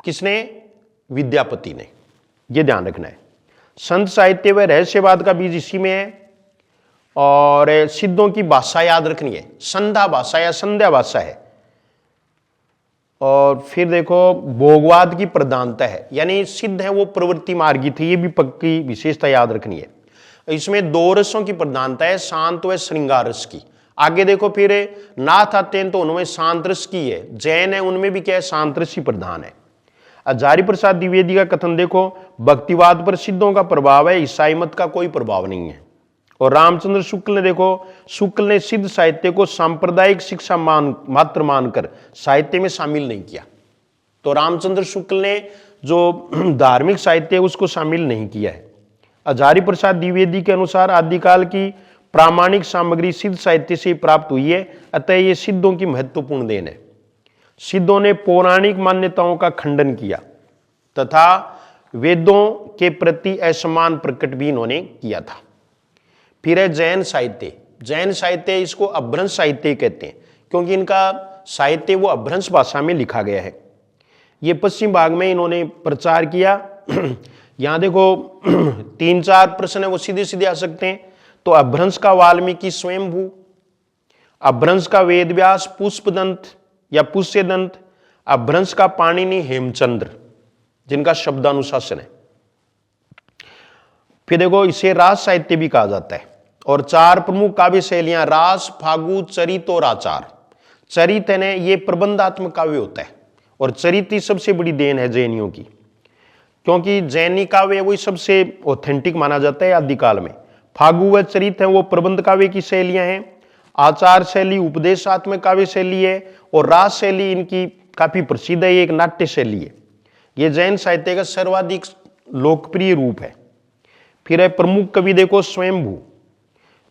Speaker 1: किसने? विद्यापति ने। यह ध्यान रखना है। संत साहित्य व रहस्यवाद का बीज इसी में है। और सिद्धों की भाषा याद रखनी है, संध्या भाषा या संध्या भाषा है। और फिर देखो भोगवाद की प्रधानता है, यानी सिद्ध है वो प्रवृत्ति मार्गी थे, ये भी पक्की विशेषता याद रखनी है। इसमें 2 रसों की प्रधानता है, शांत व श्रृंगार रस की। आगे देखो फिर नाथ आते हैं तो उनमें शांत रस की है। जैन है उनमें भी क्या है? शांत रस ही प्रधान है। हजारी प्रसाद द्विवेदी का कथन देखो, भक्तिवाद पर सिद्धों का प्रभाव है, ईसाई मत का कोई प्रभाव नहीं है। और रामचंद्र शुक्ल ने देखो, शुक्ल ने सिद्ध साहित्य को सांप्रदायिक शिक्षा मात्र मानकर साहित्य में शामिल नहीं किया। तो रामचंद्र शुक्ल ने जो धार्मिक साहित्य है उसको शामिल नहीं किया है। हजारी प्रसाद द्विवेदी के अनुसार आदिकाल की प्रामाणिक सामग्री सिद्ध साहित्य से प्राप्त हुई है, अतः ये सिद्धों की महत्वपूर्ण देन है। सिद्धों ने पौराणिक मान्यताओं का खंडन किया तथा वेदों के प्रति असम्मान प्रकट भी इन्होंने किया था। फिर है जैन साहित्य। जैन साहित्य इसको अभ्रंश साहित्य कहते हैं, क्योंकि इनका साहित्य वो अभ्रंश भाषा में लिखा गया है। ये पश्चिम भाग में इन्होंने प्रचार किया। यहां देखो 3-4 प्रश्न है, वो सीधे सीधे आ सकते हैं। तो अभ्रंश का वाल्मीकि स्वयंभू, अभ्रंश का वेदव्यास पुष्पदंत या पुष्यदंत, अभ्रंश का पाणिनि हेमचंद्र जिनका शब्दानुशासन है। फिर देखो इसे रास साहित्य भी कहा जाता है। और 4 प्रमुख काव्य शैलियां रास, फागु, चरित और आचार। चरित है ये प्रबंधात्मक काव्य होता है, और चरित ही सबसे बड़ी देन है जैनियों की, क्योंकि जैनी काव्य वही सबसे ऑथेंटिक माना जाता है आदिकाल में। फागु व चरित है वो प्रबंध काव्य की शैलियां हैं। आचार शैली उपदेशात्मक काव्य शैली है, और रास शैली इनकी काफी प्रसिद्ध है, एक नाट्य शैली है। ये जैन साहित्य का सर्वाधिक लोकप्रिय रूप है। फिर है प्रमुख कवि देखो स्वयंभू,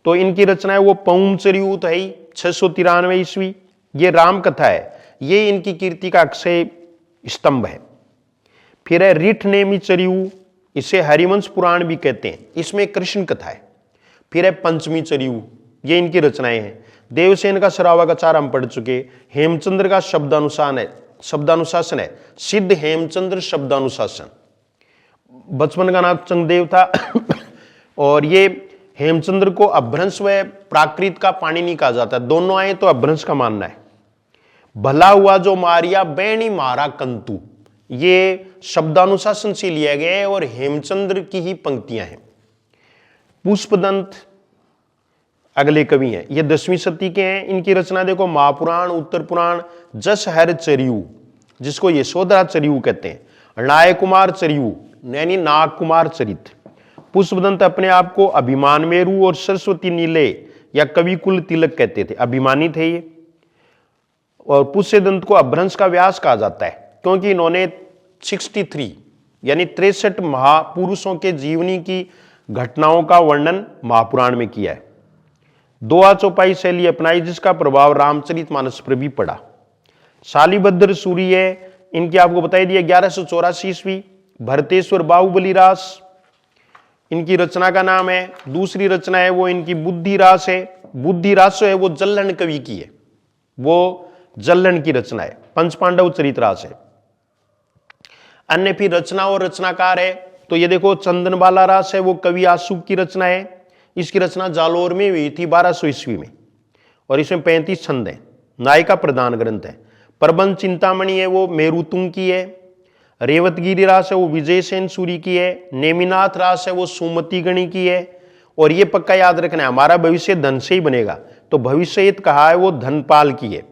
Speaker 1: तो इनकी रचना है वो पौमचरियूत है 693 ईस्वी। ये राम कथा है, ये इनकी कीर्ति का अक्षय स्तंभ है। फिर है रिठ नेमी चरियू, इसे हरिवंश पुराण भी कहते हैं, इसमें कृष्ण कथा है। फिर है पंचमी चरियू, ये इनकी रचनाएं हैं। देवसेन का सरावा का 4 हम पढ़ चुके। हेमचंद्र का शब्दानुशासन है सिद्ध हेमचंद्र शब्दानुशासन। बचपन का नाम चंगदेव था और ये हेमचंद्र को अभ्रंश व प्राकृत का पाणिनि कहा जाता है, दोनों आए तो अभ्रंश का मानना है। भला हुआ जो मारिया बैणी मारा कंतु, ये शब्दानुशासन से लिया गया है और हेमचंद्र की ही पंक्तियां हैं। पुष्पदंत अगले कवि हैं, ये 10वीं सदी के हैं। इनकी रचना देखो महापुराण, उत्तर पुराण, जस हर चरियू जिसको यशोधरा चरियू कहते हैं, नाय कुमार चरियू यानी नाग कुमार चरित। पुष्पदंत अपने आप को अभिमान मेरु और सरस्वती नीले या कवि कुल तिलक कहते थे, अभिमानी थे ये। और पुष्यदंत को अभ्रंश का व्यास कहा जाता है, क्योंकि इन्होंने 63 यानी 63 महापुरुषों के जीवनी की घटनाओं का वर्णन महापुराण में किया है। 2 चौपाई शैली अपनाई, जिसका प्रभाव रामचरितमानस पर भी पड़ा। शालिभद्र सूर्य इनकी आपको बताई दिया 1184 ईस्वी। भरतेश्वर बाहुबली रास इनकी रचना का नाम है। दूसरी रचना है वो इनकी बुद्धि रास है। बुद्धि रास है वो जल्लन कवि की है, वो जल्लन की रचना है। पंच पांडव चरित रास है। अन्य फिर रचना और रचनाकार है, तो ये देखो चंदनबाला रास है वो कवि आशुक की रचना है। इसकी रचना जालोर में हुई थी 1200 ईस्वी में, और इसमें 35 छंद हैं। नायिका प्रधान ग्रंथ है। प्रबंध चिंतामणि है वो मेरुतुंग की है। रेवतगिरी रास है वो विजयसेन सूरी की है। नेमिनाथ रास है वो सुमति गणी की है। और ये पक्का याद रखना है, हमारा भविष्य धन से ही बनेगा, तो भविष्य कहा है वो धनपाल की है।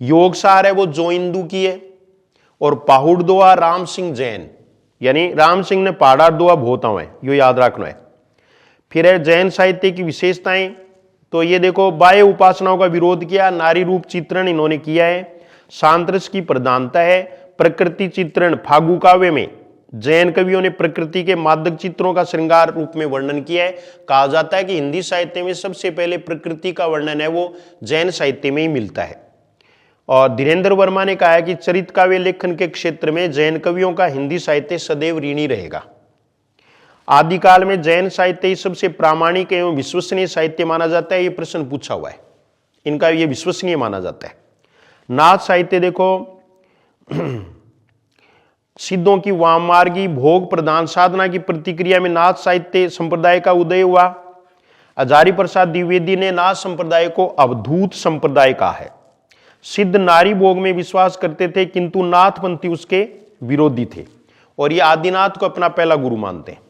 Speaker 1: योगसार है वो जोइंदू की है। और पहाड़ दोआ राम सिंह जैन, यानी राम सिंह ने पहाड़ा दोआ बहुत है, यो याद रखना है। फिर है जैन साहित्य की विशेषताएं, तो ये देखो बाह्य उपासनाओं का विरोध किया, नारी रूप चित्रण इन्होंने किया है, सांतरस की प्रधानता है, प्रकृति चित्रण फागु काव्य में जैन कवियों ने प्रकृति के मादक चित्रों का श्रृंगार रूप में वर्णन किया है। कहा जाता है कि हिंदी साहित्य में सबसे पहले प्रकृति का वर्णन है वो जैन साहित्य में ही मिलता है। और धीरेन्द्र वर्मा ने कहा है कि चरित काव्य लेखन के क्षेत्र में जैन कवियों का हिंदी साहित्य सदैव ऋणी रहेगा। आदिकाल में जैन साहित्य सबसे प्रामाणिक एवं विश्वसनीय साहित्य माना जाता है, ये प्रश्न पूछा हुआ है, इनका ये विश्वसनीय माना जाता है। नाथ साहित्य देखो सिद्धों की वाममार्गी भोग प्रधान साधना की प्रतिक्रिया में नाथ साहित्य संप्रदाय का उदय हुआ। हजारी प्रसाद द्विवेदी ने नाथ संप्रदाय को अवधूत संप्रदाय कहा है। सिद्ध नारी भोग में विश्वास करते थे, किंतु नाथपंथी उसके विरोधी थे, और ये आदिनाथ को अपना पहला गुरु मानते हैं।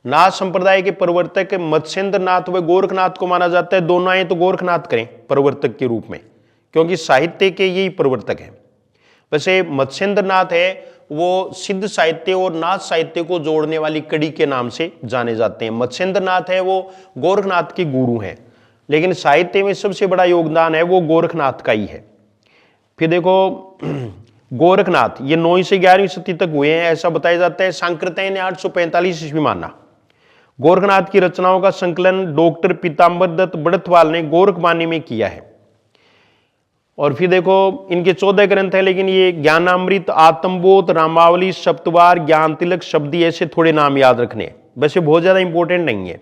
Speaker 1: नाथ संप्रदाय के प्रवर्तक मत्स्येंद्र नाथ व गोरखनाथ को माना जाता है। दोनों आए तो गोरखनाथ करें प्रवर्तक के रूप में, क्योंकि साहित्य के यही प्रवर्तक हैं। वैसे मत्स्येंद्र नाथ है वो सिद्ध साहित्य और नाथ साहित्य को जोड़ने वाली कड़ी के नाम से जाने जाते हैं। मत्स्येंद्र नाथ है वो गोरखनाथ के गुरु हैं, लेकिन साहित्य में सबसे बड़ा योगदान है वो गोरखनाथ का ही है। फिर देखो गोरखनाथ ये 9वीं से 11वीं शती तक हुए हैं ऐसा बताया जाता है। सांकृत्य ने 845 ईस्वी माना। गोरखनाथ की रचनाओं का संकलन डॉक्टर पीताम्बर दत्त बड़थवाल ने गोरखवाणी में किया है। और फिर देखो इनके 14 ग्रंथ है, लेकिन ये ज्ञानामृत, आत्मबोध, रामावली, सप्तवार, ज्ञान तिलक, शब्दी ऐसे थोड़े नाम याद रखने, वैसे बहुत ज्यादा इंपॉर्टेंट नहीं है।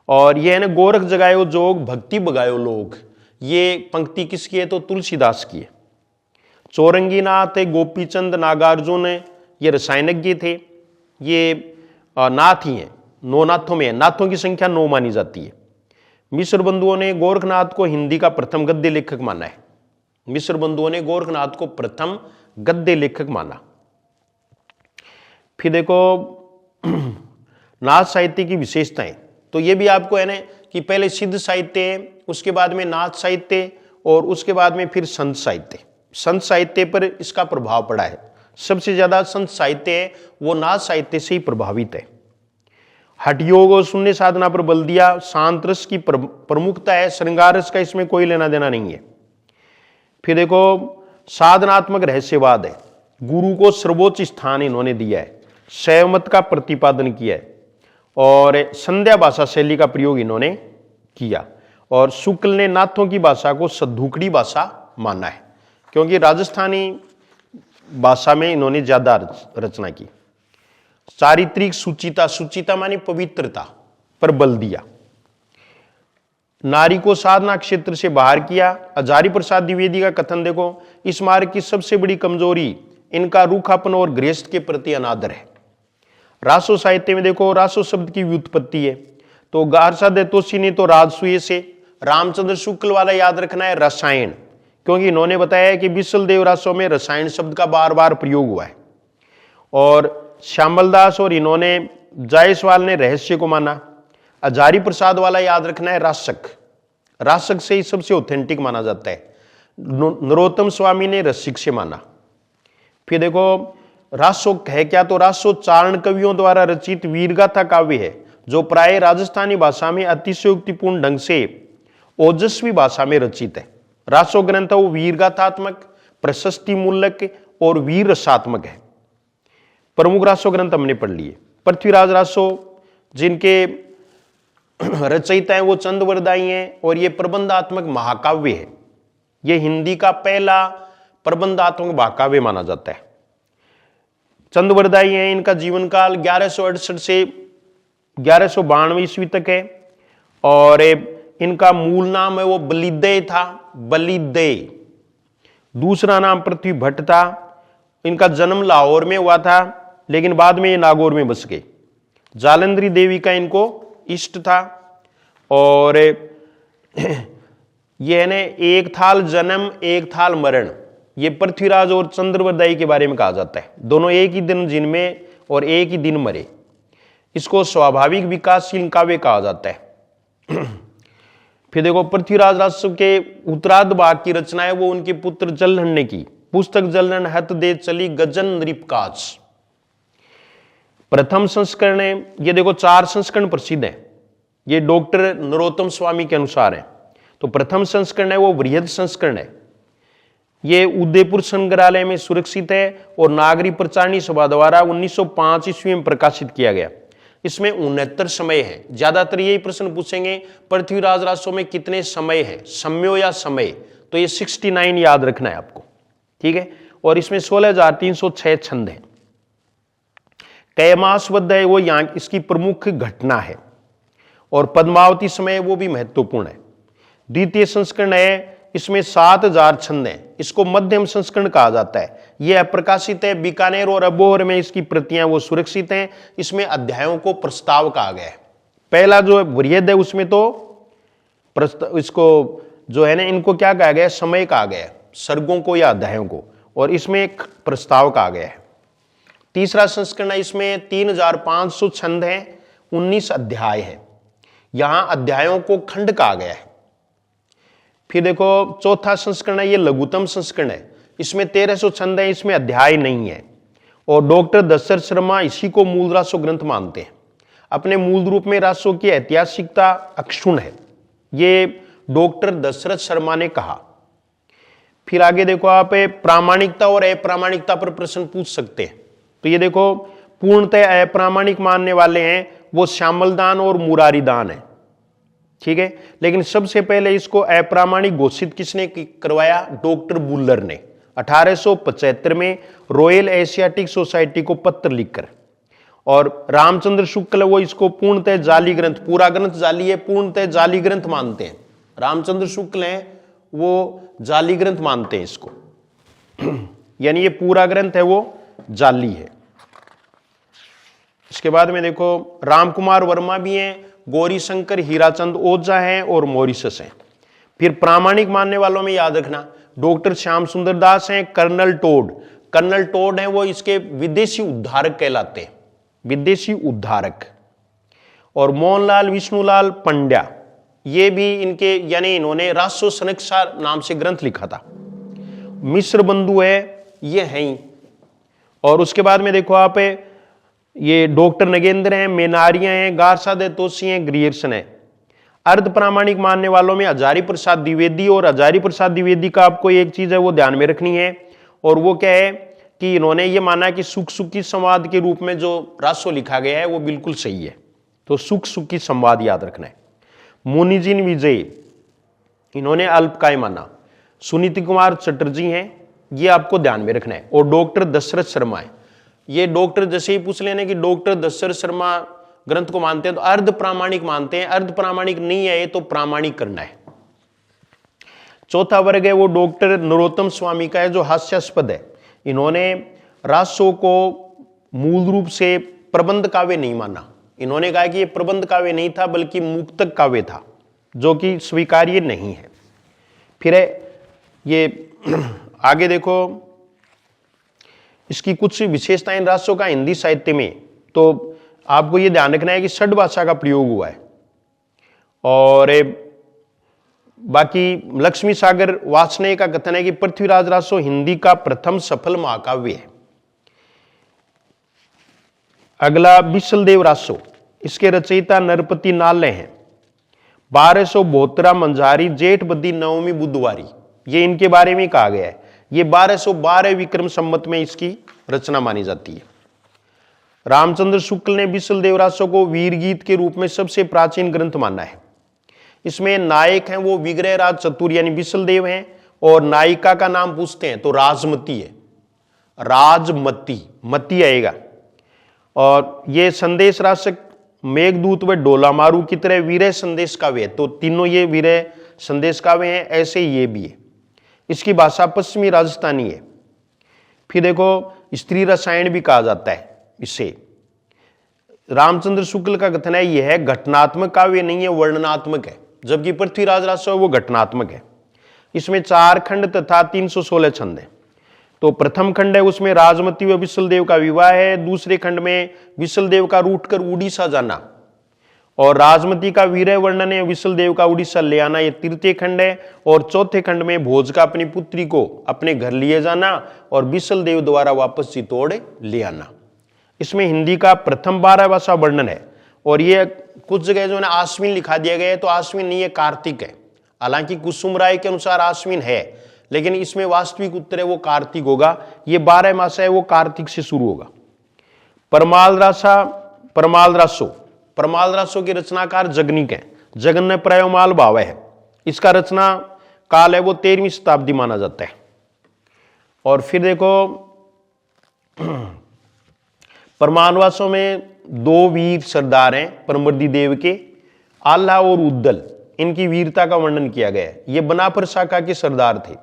Speaker 1: और ये है ना गोरख जगायो जोग भक्ति बगायो लोग, ये पंक्ति किसकी है तो तुलसीदास की है। चौरंगीनाथ है, गोपीचंद नागार्जुन है, ये रसायनज्ञ थे, ये नाथ ही हैं, 9 नाथों में है, नाथों की संख्या 9 मानी जाती है। मिश्र बंधुओं ने गोरखनाथ को हिंदी का प्रथम गद्य लेखक माना है। मिश्र बंधुओं ने गोरखनाथ को प्रथम गद्य लेखक माना। फिर देखो नाथ साहित्य की विशेषताएं, तो ये भी आपको है ना कि पहले सिद्ध साहित्य है, उसके बाद में नाथ साहित्य और उसके बाद में फिर संत साहित्य। संत साहित्य पर इसका प्रभाव पड़ा है, सबसे ज्यादा संत साहित्य है वो नाथ साहित्य से ही प्रभावित है। हठ योग और शून्य साधना पर बल दिया, शांत रस की प्रमुखता है, श्रृंगार रस का इसमें कोई लेना देना नहीं है। फिर देखो साधनात्मक रहस्यवाद है, गुरु को सर्वोच्च स्थान इन्होंने दिया है, शैव मत का प्रतिपादन किया है और संध्या भाषा शैली का प्रयोग इन्होंने किया। और शुक्ल ने नाथों की भाषा को सद्धुकड़ी भाषा माना है, क्योंकि राजस्थानी भाषा में इन्होंने ज्यादा रचना की। चारित्रिक सुचिता, सुचिता मानी पवित्रता पर बल दिया। नारी को साधना क्षेत्र से बाहर किया। हजारी प्रसाद द्विवेदी का कथन देखो, इस मार्ग की सबसे बड़ी कमजोरी इनका रूखापन और गृहस्थ के प्रति अनादर है। रासो साहित्य में देखो रासो शब्द की व्युत्पत्ति है, तो गारसा देतोसी ने तो राजसूय से, रामचंद्र शुक्ल वाला याद रखना है रसायन, क्योंकि इन्होंने बताया है कि विशल देव रासों में रसायन शब्द का बार बार प्रयोग हुआ है। और श्यामलदास और इन्होंने जायसवाल ने रहस्य को माना। हजारी प्रसाद वाला याद रखना है रासक, रासक से ही सबसे ऑथेंटिक माना जाता है। नरोत्तम स्वामी ने रसिक से माना। फिर देखो रासो है क्या, तो रासो चारण कवियों द्वारा रचित वीरगाथा काव्य है, जो प्राय राजस्थानी भाषा में अतिशयोक्तिपूर्ण ढंग से ओजस्वी भाषा में रचित है। रासो ग्रंथ वो वीरगाथात्मक, प्रशस्ति मूलक और वीर रसात्मक है। प्रमुख रासो ग्रंथ हमने पढ़ लिए। पृथ्वीराज रासो जिनके रचयिता है वो चंद्रवरदाई हैं और ये प्रबंधात्मक महाकाव्य है। ये हिंदी का पहला प्रबंधात्मक महाकाव्य माना जाता है। चंद्रवरदाई हैं, इनका जीवन काल 1168 से 1192 ईस्वी तक है और इनका मूल नाम है वो बलिदय था, बलिदय। दूसरा नाम पृथ्वी भट्ट था। इनका जन्म लाहौर में हुआ था, लेकिन बाद में ये नागौर में बस गए। जालंधरी देवी का इनको इष्ट था और ये है ना एक थाल जन्म एक थाल मरण, ये पृथ्वीराज और चंद्रवरदाई के बारे में कहा जाता है। दोनों एक ही दिन जिनमें और एक ही दिन मरे। इसको स्वाभाविक विकासशील काव्य कहा जाता है। फिर देखो पृथ्वीराज रासो के उत्तरार्ध भाग की रचना है वो उनके पुत्र जलहन ने की। पुस्तक जलहन हत दे चली गजन नृपकाज। प्रथम संस्करण है, ये देखो 4 संस्करण प्रसिद्ध है, ये डॉक्टर नरोत्तम स्वामी के अनुसार है। तो प्रथम संस्करण है वो बृहद संस्करण है, ये उदयपुर संग्रहालय में सुरक्षित है और नागरी प्रचारणी सभा द्वारा 1905 ईस्वी में प्रकाशित किया गया। इसमें 69 समय है। ज्यादातर यही प्रश्न पूछेंगे पृथ्वीराज रासो में कितने समय है, सम्यो या समय, तो ये 69 याद रखना है आपको, ठीक है। और इसमें 16,306 छंद है। कैमासबद्ध है वो यहाँ इसकी प्रमुख घटना है और पद्मावती समय वो भी महत्वपूर्ण है। द्वितीय संस्करण है, इसमें 7,000 छंद हैं। इसको मध्यम संस्करण कहा जाता है। यह अप्रकाशित है, बीकानेर और अबोहर में इसकी प्रतियां वो सुरक्षित हैं। इसमें अध्यायों को प्रस्ताव कहा गया है। पहला जो बृहद है उसमें तो इसको जो है ना इनको क्या कहा गया, समय कहा गया है, सर्गों को या अध्यायों को, और इसमें एक प्रस्ताव कहा गया है। तीसरा संस्करण है, इसमें 3,500 छंद हैं, 19 अध्याय है। यहां अध्यायों को खंड कहा गया है। फिर देखो चौथा संस्करण है, ये लघुतम संस्करण है। इसमें 1300 छंद है, इसमें अध्याय नहीं है। और डॉक्टर दशरथ शर्मा इसी को मूल रासो ग्रंथ मानते हैं। अपने मूल रूप में रासो की ऐतिहासिकता अक्षुण है, ये डॉक्टर दशरथ शर्मा ने कहा। फिर आगे देखो आप, प्रामाणिकता और अप्रामाणिकता पर प्रश्न पूछ सकते हैं। तो ये देखो, पूर्णतः अप्रामाणिक मानने वाले हैं वो श्यामलदान और मुरारीदान है, ठीक है। लेकिन सबसे पहले इसको अप्रामाणिक घोषित किसने करवाया? डॉक्टर बुल्लर ने 1875 में रॉयल एशियाटिक सोसाइटी को पत्र लिखकर। और रामचंद्र शुक्ल वो इसको पूर्णतः जाली ग्रंथ, पूरा ग्रंथ जाली है, पूर्णतः जाली ग्रंथ मानते हैं। रामचंद्र शुक्ल हैं वो जाली ग्रंथ मानते हैं इसको यानी ये पूरा ग्रंथ है वो जाली है। इसके बाद में देखो, रामकुमार वर्मा भी हैं, गौरी शंकर हीराचंद ओझा हैं और मॉरिसस हैं। फिर प्रामाणिक मानने वालों में याद रखना डॉक्टर श्याम सुंदर दास हैं, कर्नल टोड हैं, वो इसके विदेशी उद्धारक कहलाते हैं, विदेशी उद्धारक। और मोहनलाल विष्णुलाल पंड्या, ये भी इनके, यानी इन्होंने रासो सनकसार नाम से ग्रंथ लिखा था। मिश्र बंधु है, ये हैं ही। और उसके बाद में देखो आप, ये डॉक्टर नगेंद्र हैं, मेनारियां हैं, गारसादे तोसी हैं, ग्रियर्सन है। अर्ध प्रामाणिक मानने वालों में हजारी प्रसाद द्विवेदी, और हजारी प्रसाद द्विवेदी का आपको एक चीज है वो ध्यान में रखनी है, और वो क्या है कि इन्होंने ये माना कि सुख सुखी संवाद के रूप में जो रासो लिखा गया है वो बिल्कुल सही है। तो सुख सुखी संवाद याद रखना है। मुनिजिन विजय, इन्होंने अल्पकाय माना। सुनीति कुमार चटर्जी हैं, ये आपको ध्यान में रखना है। और डॉक्टर दशरथ शर्मा है, ये डॉक्टर जैसे ही पूछ लेने कि डॉक्टर दशरथ शर्मा ग्रंथ को मानते हैं तो अर्ध प्रामाणिक मानते हैं, अर्ध प्रामाणिक नहीं है ये तो प्रामाणिक करना है। चौथा वर्ग है वो डॉक्टर नरोत्तम स्वामी का है, जो हास्यास्पद है। इन्होंने रासो को मूल रूप से प्रबंध काव्य नहीं माना। इन्होंने कहा कि ये प्रबंध काव्य नहीं था बल्कि मुक्तक काव्य था, जो कि स्वीकार्य नहीं है। फिर ये आगे देखो, इसकी कुछ विशेषताएं रासो का हिंदी साहित्य में, तो आपको ये ध्यान रखना है कि षड भाषा का प्रयोग हुआ है। और बाकी लक्ष्मी सागर वार्ष्णेय का कथन है कि पृथ्वीराज रासो हिंदी का प्रथम सफल महाकाव्य है। अगला विशलदेव रासो, इसके रचयिता नरपति नाले हैं। 1272 मंझारी जेठ बदी नवमी बुधवारी, ये इनके बारे में कहा गया है। ये 1212 विक्रम संवत में इसकी रचना मानी जाती है। रामचंद्र शुक्ल ने विशलदेव रासो को वीर गीत के रूप में सबसे प्राचीन ग्रंथ माना है। इसमें नायक हैं वो विग्रहराज चतुर यानी विशलदेव हैं, और नायिका का नाम पूछते हैं तो राजमती है, राजमती, मती आएगा। और ये संदेश राशक, मेघदूत व डोलामारू की तरह वीरय संदेश काव्य है। तो तीनों ये वीरय संदेश काव्य हैं, ऐसे ये भी है। इसकी भाषा पश्चिमी राजस्थानी है। फिर देखो, स्त्री रसायन भी कहा जाता है इसे। रामचंद्र शुक्ल का कथन है यह घटनात्मक काव्य नहीं है, वर्णनात्मक है, जबकि पृथ्वीराज रासो वो घटनात्मक है। इसमें 4 खंड तथा 316 छंद है। तो प्रथम खंड है उसमें राजमती व विशलदेव का विवाह है, दूसरे खंड में विशलदेव का रूठकर उड़ीसा जाना, और राजमती का वीरय वर्णन है, विशलदेव का उड़ीसा ले आना, ये तृतीय खंड है। और चौथे खंड में भोज का अपनी पुत्री को अपने घर लिए जाना और विशलदेव द्वारा वापस चित्तौड़ ले आना। इसमें हिंदी का प्रथम 12 भाषा वर्णन है। और ये कुछ जगह जो है ना आश्विन लिखा दिया गया है, तो आश्विन नहीं है, कार्तिक है। हालांकि कुसुम राय के अनुसार आश्विन है, लेकिन इसमें वास्तविक उत्तर है वो कार्तिक होगा। ये 12 मासा है वो कार्तिक से शुरू होगा। परमाल रासो के रचनाकार जगनिक है, जगन प्रयोमाल भाव है। इसका रचना काल है वो 13वीं शताब्दी माना जाता है। और फिर देखो, परमानवासों में 2 वीर सरदार हैं परमवर्दी देव के, आल्हा और उद्दल। इनकी वीरता का वर्णन किया गया है। ये बनापर शाखा के सरदार थे।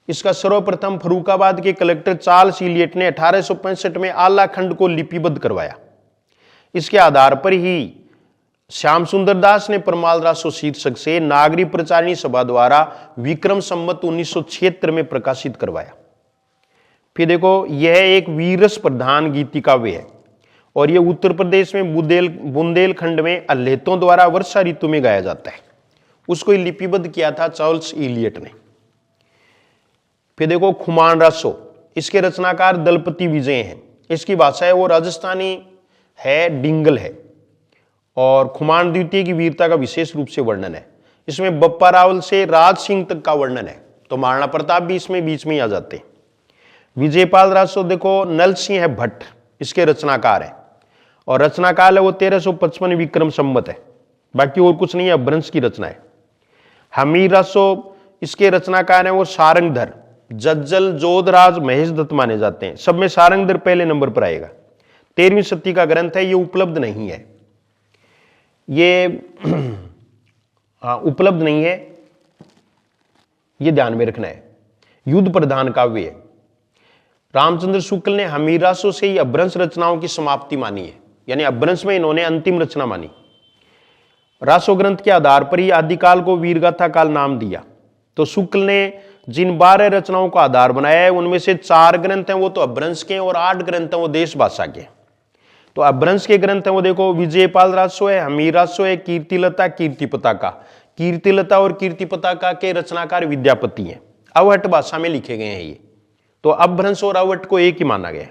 Speaker 1: इसका सर्वप्रथम फरूखाबाद के कलेक्टर चार्ल्स इलियट ने 1865 में आल्हा खंड को लिपिबद्ध करवाया। इसके आधार पर ही श्याम सुंदर दास ने परमाल रासो शीर्षक से नागरी प्रचारिणी सभा द्वारा विक्रम संवत 1976 में प्रकाशित करवाया। फिर देखो, यह एक वीरस प्रधान गीति काव्य है, और यह उत्तर प्रदेश में बुंदेलखंड में अल्लेतों द्वारा वर्षा ऋतु में गाया जाता है। उसको लिपिबद्ध किया था चार्ल्स इलियट ने। फिर देखो खुमान रासो, इसके रचनाकार दलपति विजय हैं। इसकी भाषा है वो राजस्थानी है, डिंगल है। और खुमान द्वितीय की वीरता का विशेष रूप से वर्णन है। इसमें बप्पा रावल से राज सिंह तक का वर्णन है, तो महाराणा प्रताप भी इसमें बीच में ही आ जाते हैं। विजयपाल रासो देखो नल सिंह है भट्ट, इसके रचनाकार है और रचनाकाल है वो 1355 विक्रम संवत है, बाकी और कुछ नहीं है, अपभ्रंश की रचना है। हमीर रासो, इसके रचनाकार है वो सारंगधर, जज्जल, जोधराज, महेश दत्त माने जाते हैं। सब में सारंगधर पहले नंबर पर आएगा। 13वीं शती का ग्रंथ है, ये उपलब्ध नहीं है, ये उपलब्ध नहीं है, ये ध्यान में रखना है। युद्ध प्रधान काव्य है। रामचंद्र शुक्ल ने हमीर रासो से ही अपभ्रंश रचनाओं की समाप्ति मानी है, यानी अपभ्रंश में इन्होंने अंतिम रचना मानी। रासो ग्रंथ के आधार पर ही आदिकाल को वीरगाथा काल नाम दिया। तो शुक्ल ने जिन 12 रचनाओं का आधार बनाया है उनमें से 4 ग्रंथ हैं वो तो अपभ्रंश के और 8 ग्रंथ हैं वो देश भाषा के। तो अपभ्रंश के ग्रंथ हैं वो देखो विजयपाल रासो है, हमीर रासो है, कीर्तिलता, कीर्ति पताका। कीर्तिलता और कीर्ति पताका के रचनाकार विद्यापति हैं, अवहट भाषा में लिखे गए हैं ये। तो अपभ्रंश और अवहट को एक ही माना गया।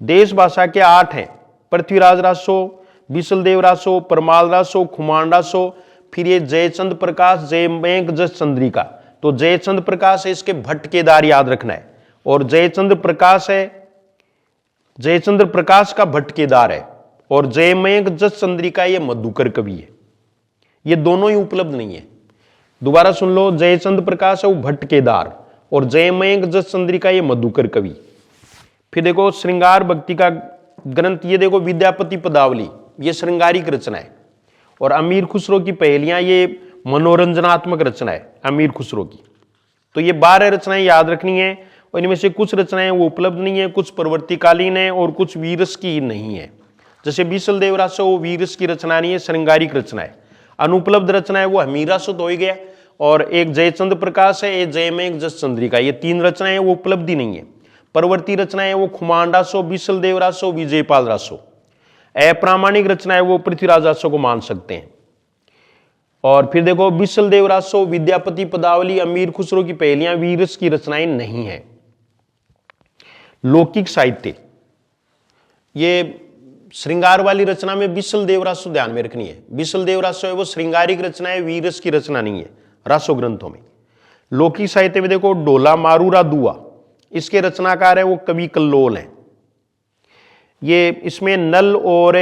Speaker 1: देश भाषा के 8 हैं, पृथ्वीराज रासो, बिसलदेव रासो, परमाल रासो, खुमान रासो, फिर ये जयचंद प्रकाश, जयमेघ जस चंद्रिका। तो जयचंद प्रकाश है, इसके भट्ट केदार याद रखना है, और जयचंद्र प्रकाश है, जयचंद्र प्रकाश का भट्ट केदार है, और जयमेघ जस चंद्रिका ये मधुकर कवि है। ये दोनों ही उपलब्ध नहीं है, दोबारा सुन लो, जयचंद्र प्रकाश है वो भट्ट केदार और जयमेघ जस चंद्रिका ये मधुकर कवि। फिर देखो श्रृंगार भक्ति का ग्रंथ, ये देखो विद्यापति पदावली, ये श्रृंगारिक रचना है। और अमीर खुसरो की पहेलियां, ये मनोरंजनात्मक रचना है अमीर खुसरो की। तो ये 12 रचनाएं याद रखनी है, और इनमें से कुछ रचनाएं वो उपलब्ध नहीं है, कुछ प्रवर्तिकालीन है और कुछ वीरस की नहीं है। जैसे बीसल देव रासो वो वीरस की रचना नहीं है, श्रृंगारिक रचना है। अनुपलब्ध रचना है वो हमीर रासो तो हो गया, और एक जयचंद्र प्रकाश है, एक जयमेघ जस चंद्रिका, ये 3 रचनाएं वो उपलब्धि नहीं है। परवर्ती रचना है वो खुमान रासो, बीसल देव रासो, विजयपाल रासो। अप्रामाणिक रचना है वो पृथ्वीराज रासो को मान सकते हैं। और फिर देखो बिसल देव रासो, विद्यापति पदावली, अमीर खुसरो की पहेलियां वीरस की रचनाएं नहीं है। लौकिक साहित्य, ये श्रृंगार वाली रचना में बिसल देव रासो ध्यान में रखनी है। बिसल देव रासो है वो श्रृंगारिक रचना है, वीरस की रचना नहीं है रासो ग्रंथों में। लौकिक साहित्य में देखो डोला मारूरा दुआ, इसके रचनाकार है वो कवि कल्लोल हैं। ये इसमें नल और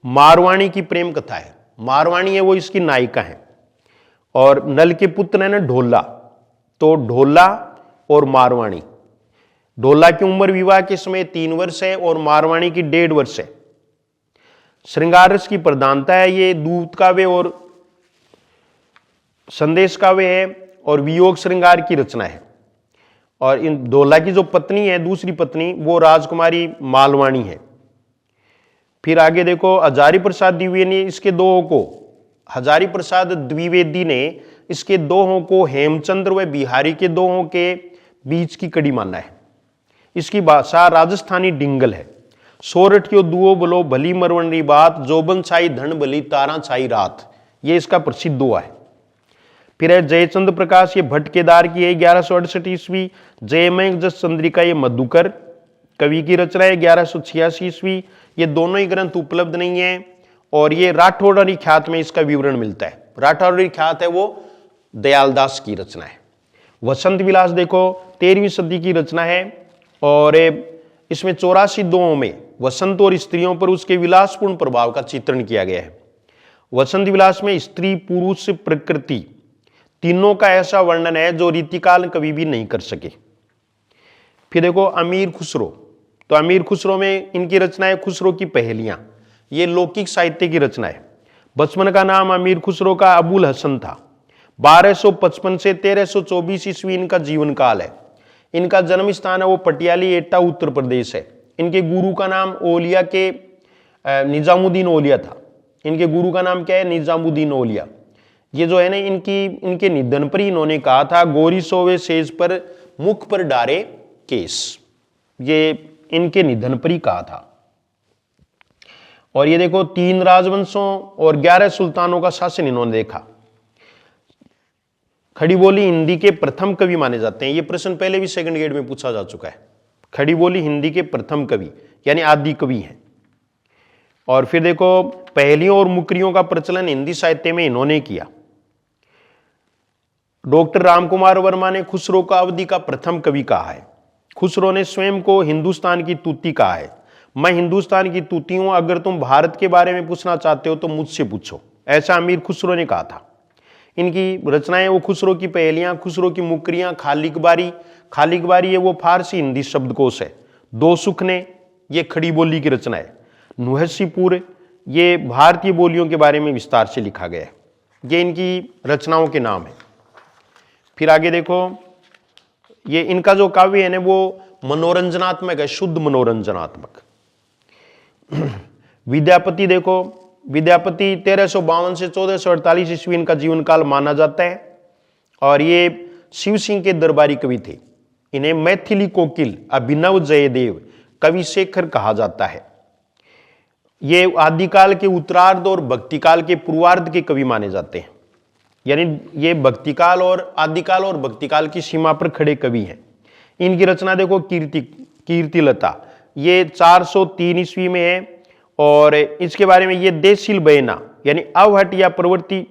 Speaker 1: मारवाणी की प्रेम कथा है, मारवाणी है वो इसकी नायिका है, और नल के पुत्र है ना ढोला, तो ढोला और मारवाणी। ढोला की उम्र विवाह के समय 3 वर्ष है और मारवाणी की 1.5 वर्ष है। श्रृंगार रस की प्रधानता है, ये दूत काव्य और संदेश काव्य है और वियोग श्रृंगार की रचना है। और इन ढोला की जो पत्नी है, दूसरी पत्नी, वो राजकुमारी मालवाणी है। फिर आगे देखो हजारी प्रसाद द्विवेदी ने इसके दोहों को, हजारी प्रसाद द्विवेदी ने इसके दोहों को हेमचंद्र व बिहारी के दोहों के बीच की कड़ी माना है। इसकी भाषा राजस्थानी डिंगल है। सोरठ क्यों दुओ बोलो भली मरवंडी बात, जोबन छाई धन भली तारा छाई रात, ये इसका प्रसिद्ध दोहा है। फिर है जयचंद्र प्रकाश, ये भट्ट केदार की है, 1168 ईस्वी। जयमेघ जस चंद्रिका ये मधुकर कवि की रचना है, 1186 ईस्वी। ये दोनों ही ग्रंथ उपलब्ध नहीं है, और ये राठौड़ी ख्यात में इसका विवरण मिलता है। राठौड़ी ख्यात है वो दयालदास की रचना है। वसंत विलास देखो 13वीं सदी की रचना है, और इसमें 84 दोहों में वसंत और स्त्रियों पर उसके विलासपूर्ण प्रभाव का चित्रण किया गया है। वसंत विलास में स्त्री, पुरुष, प्रकृति तीनों का ऐसा वर्णन है जो रीतिकाल कवि भी नहीं कर सके। फिर देखो अमीर खुसरो, तो अमीर खुसरो में इनकी रचना है खुसरो की पहेलियां, ये लौकिक साहित्य की रचना है। बचपन का नाम अमीर खुसरो का अबुल हसन था। 1255 से 1324 ईस्वी इनका जीवन काल है। इनका जन्म स्थान है वो पटियाली एटा उत्तर प्रदेश है। इनके गुरु का नाम ओलिया के निजामुद्दीन ओलिया था। इनके गुरु का नाम क्या है? निजामुद्दीन ओलिया। ये जो है ना इनके निधन पर ही इन्होंने कहा था, गोरी सोवे सेज पर मुख पर डारे केस, ये इनके निधन पर ही कहा था। और ये देखो 3 राजवंशों और 11 सुल्तानों का शासन इन्होंने देखा। खड़ी बोली हिंदी के प्रथम कवि माने जाते हैं। ये प्रश्न पहले भी सेकंड ग्रेड में पूछा जा चुका है। खड़ी बोली हिंदी के प्रथम कवि यानी आदि कवि हैं। और फिर देखो, पहेलियों और मुकरियों का प्रचलन हिंदी साहित्य में इन्होंने किया। डॉक्टर रामकुमार वर्मा ने खुसरो को अवधि का प्रथम कवि कहा है। खुसरो ने स्वयं को हिंदुस्तान की तूती कहा है। मैं हिंदुस्तान की तूती हूं, अगर तुम भारत के बारे में पूछना चाहते हो तो मुझसे पूछो, ऐसा अमीर खुसरो ने कहा था। इनकी रचनाएं, वो खुसरो की पहेलियां, खुसरो की मुकरियां, खालिकबारी ये वो फारसी हिंदी शब्दकोश है। दो सुख ने, ये खड़ी बोली की रचना है। नुहसीपुर, ये भारतीय बोलियों के बारे में विस्तार से लिखा गया है। ये इनकी रचनाओं के नाम है। फिर आगे देखो, ये इनका जो काव्य है ना वो मनोरंजनात्मक है, शुद्ध मनोरंजनात्मक। विद्यापति देखो, विद्यापति 1352 से 1448 ईस्वी इनका जीवन काल माना जाता है। और ये शिव सिंह के दरबारी कवि थे। इन्हें मैथिली कोकिल, अभिनव जयदेव, कवि शेखर कहा जाता है। ये आदिकाल के उत्तरार्ध और भक्तिकाल के पूर्वार्ध के कवि माने जाते हैं। यानी ये भक्तिकाल और आदिकाल और भक्तिकाल की सीमा पर खड़े कवि हैं। इनकी रचना देखो, कीर्तिलता, ये 403 ईस्वी में है। और इसके बारे में ये देशील बयना यानी अवहट या प्रवृत्ति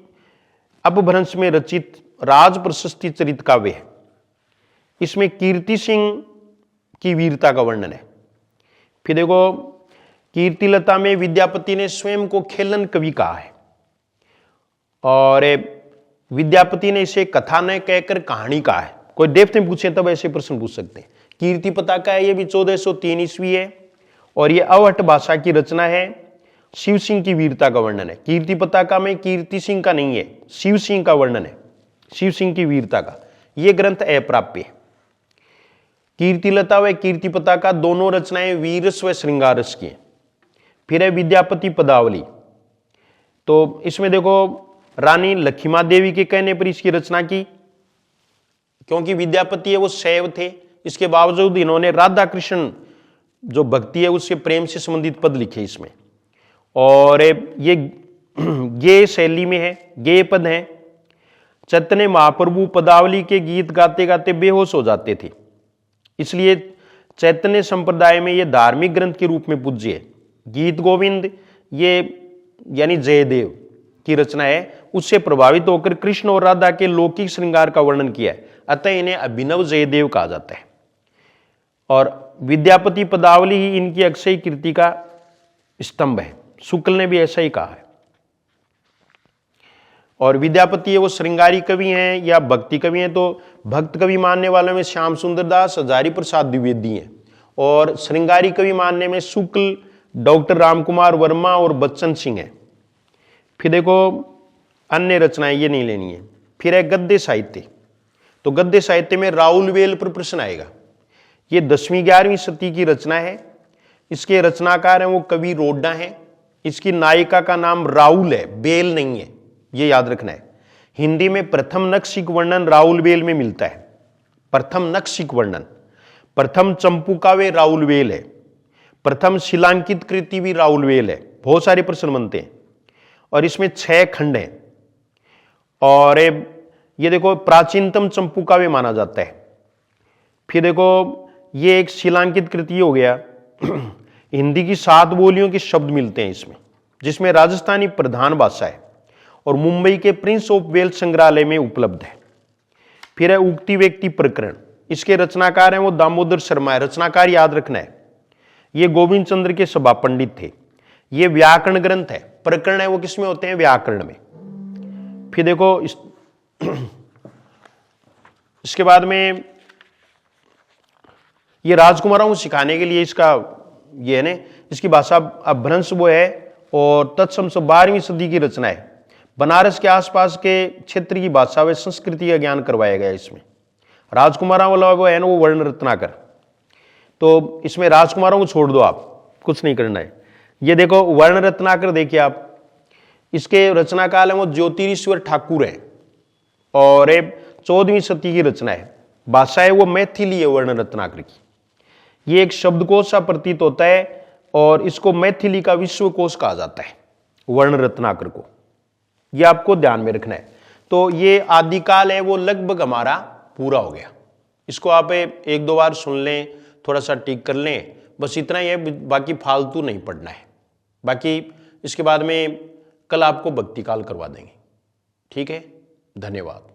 Speaker 1: अपभ्रंश में रचित राज प्रशस्ति चरित काव्य है। इसमें कीर्ति सिंह की वीरता का वर्णन है। फिर देखो, कीर्तिलता में विद्यापति ने स्वयं को खेलन कवि कहा है। और विद्यापति ने इसे कथा न कहकर कहानी कहा है। कोई डेप्थ में पूछे तब ऐसे प्रश्न पूछ सकते हैं। कीर्ति पताका है, ये भी 1403 ईस्वी है। और ये अवहट भाषा की रचना है। शिव सिंह की वीरता का वर्णन है। कीर्ति पताका में कीर्ति सिंह का नहीं है, शिव सिंह का वर्णन है, शिव सिंह की वीरता का। यह ग्रंथ अप्राप्य है। कीर्तिलता व कीर्ति पताका दोनों रचनाएं वीरस व श्रृंगारस की हैं। फिर है विद्यापति पदावली। तो इसमें देखो, रानी लक्ष्मा देवी के कहने पर इसकी रचना की। क्योंकि विद्यापति है वो शैव थे, इसके बावजूद इन्होंने राधा कृष्ण जो भक्ति है उसके प्रेम से संबंधित पद लिखे इसमें। और ये गेय शैली में है, गेय पद है। चैतन्य महाप्रभु पदावली के गीत गाते गाते बेहोश हो जाते थे, इसलिए चैतन्य संप्रदाय में ये धार्मिक ग्रंथ के रूप में पूज्य है। गीत गोविंद ये यानी जयदेव की रचना है, उससे प्रभावित होकर कृष्ण और राधा के लौकिक श्रृंगार का वर्णन किया है, अतः इन्हें अभिनव जयदेव कहा जाता है। और विद्यापति पदावली ही इनकी अक्षय कीर्ति का स्तंभ है। शुक्ल ने भी ऐसा ही कहा है। और विद्यापति वो श्रृंगारी कवि हैं या भक्ति कवि हैं, तो भक्त कवि मानने वालों में श्याम सुंदर दास, हजारी प्रसाद द्विवेदी हैं। और श्रृंगारी कवि मानने में शुक्ल, डॉक्टर रामकुमार वर्मा और बच्चन सिंह हैं। फिर देखो, अन्य रचनाएं ये नहीं लेनी है। फिर है गद्य साहित्य। तो गद्य साहित्य में राउल वेल पर प्रश्न आएगा। ये 10वीं 11वीं सदी की रचना है। इसके रचनाकार हैं वो कवि रोडा हैं। इसकी नायिका का नाम राउल है, बेल नहीं है, ये याद रखना है। हिंदी में प्रथम नक्शिक वर्णन राउल वेल में मिलता है। प्रथम नक्शिक वर्णन, प्रथम चंपू काव्य राउल वेल है, प्रथम शिलांकित कृति भी राउल वेल है। बहुत सारे प्रश्न बनते हैं। और इसमें 6 खंड हैं। और ये देखो, प्राचीनतम चंपू काव्य माना जाता है। फिर देखो, ये एक शिलांकित कृति हो गया। हिंदी की 7 बोलियों के शब्द मिलते हैं इसमें, जिसमें राजस्थानी प्रधान भाषा है और मुंबई के प्रिंस ऑफ वेल्स संग्रहालय में उपलब्ध है। फिर है उक्ति व्यक्ति प्रकरण। इसके रचनाकार हैं वो दामोदर शर्मा है। रचनाकार याद रखना है, ये गोविंद चंद्र के सभा पंडित थे। ये व्याकरण ग्रंथ है। प्रकरण है वो किसमें होते हैं? व्याकरण में। फिर देखो, इसके बाद में ये राजकुमारों को सिखाने के लिए इसका ये है ना, इसकी भाषा अपभ्रंश वो है। और तत्सम 12वीं सदी की रचना है। बनारस के आसपास के क्षेत्र की भाषा व संस्कृति का ज्ञान करवाया गया इसमें। राजकुमारों वाला वो है ना, वो वर्ण रत्नाकर। तो इसमें राजकुमारों को छोड़ दो, आप कुछ नहीं करना है। ये देखो, वर्ण रत्नाकर देखिए आप, इसके रचनाकाल है वो ज्योतिरीश्वर ठाकुर है। और 14वीं सदी की रचना है। भाषा है वो मैथिली है वर्ण रत्नाकर की। ये एक शब्दकोश सा प्रतीत होता है और इसको मैथिली का विश्वकोश कहा जाता है, वर्ण रत्नाकर को। यह आपको ध्यान में रखना है। तो ये आदिकाल है वो लगभग हमारा पूरा हो गया। इसको आप एक दो बार सुन लें, थोड़ा सा टिक कर लें, बस इतना ही है, बाकी फालतू नहीं पढ़ना है। बाकी इसके बाद में कल आपको भक्ति काल करवा देंगे। ठीक है, धन्यवाद।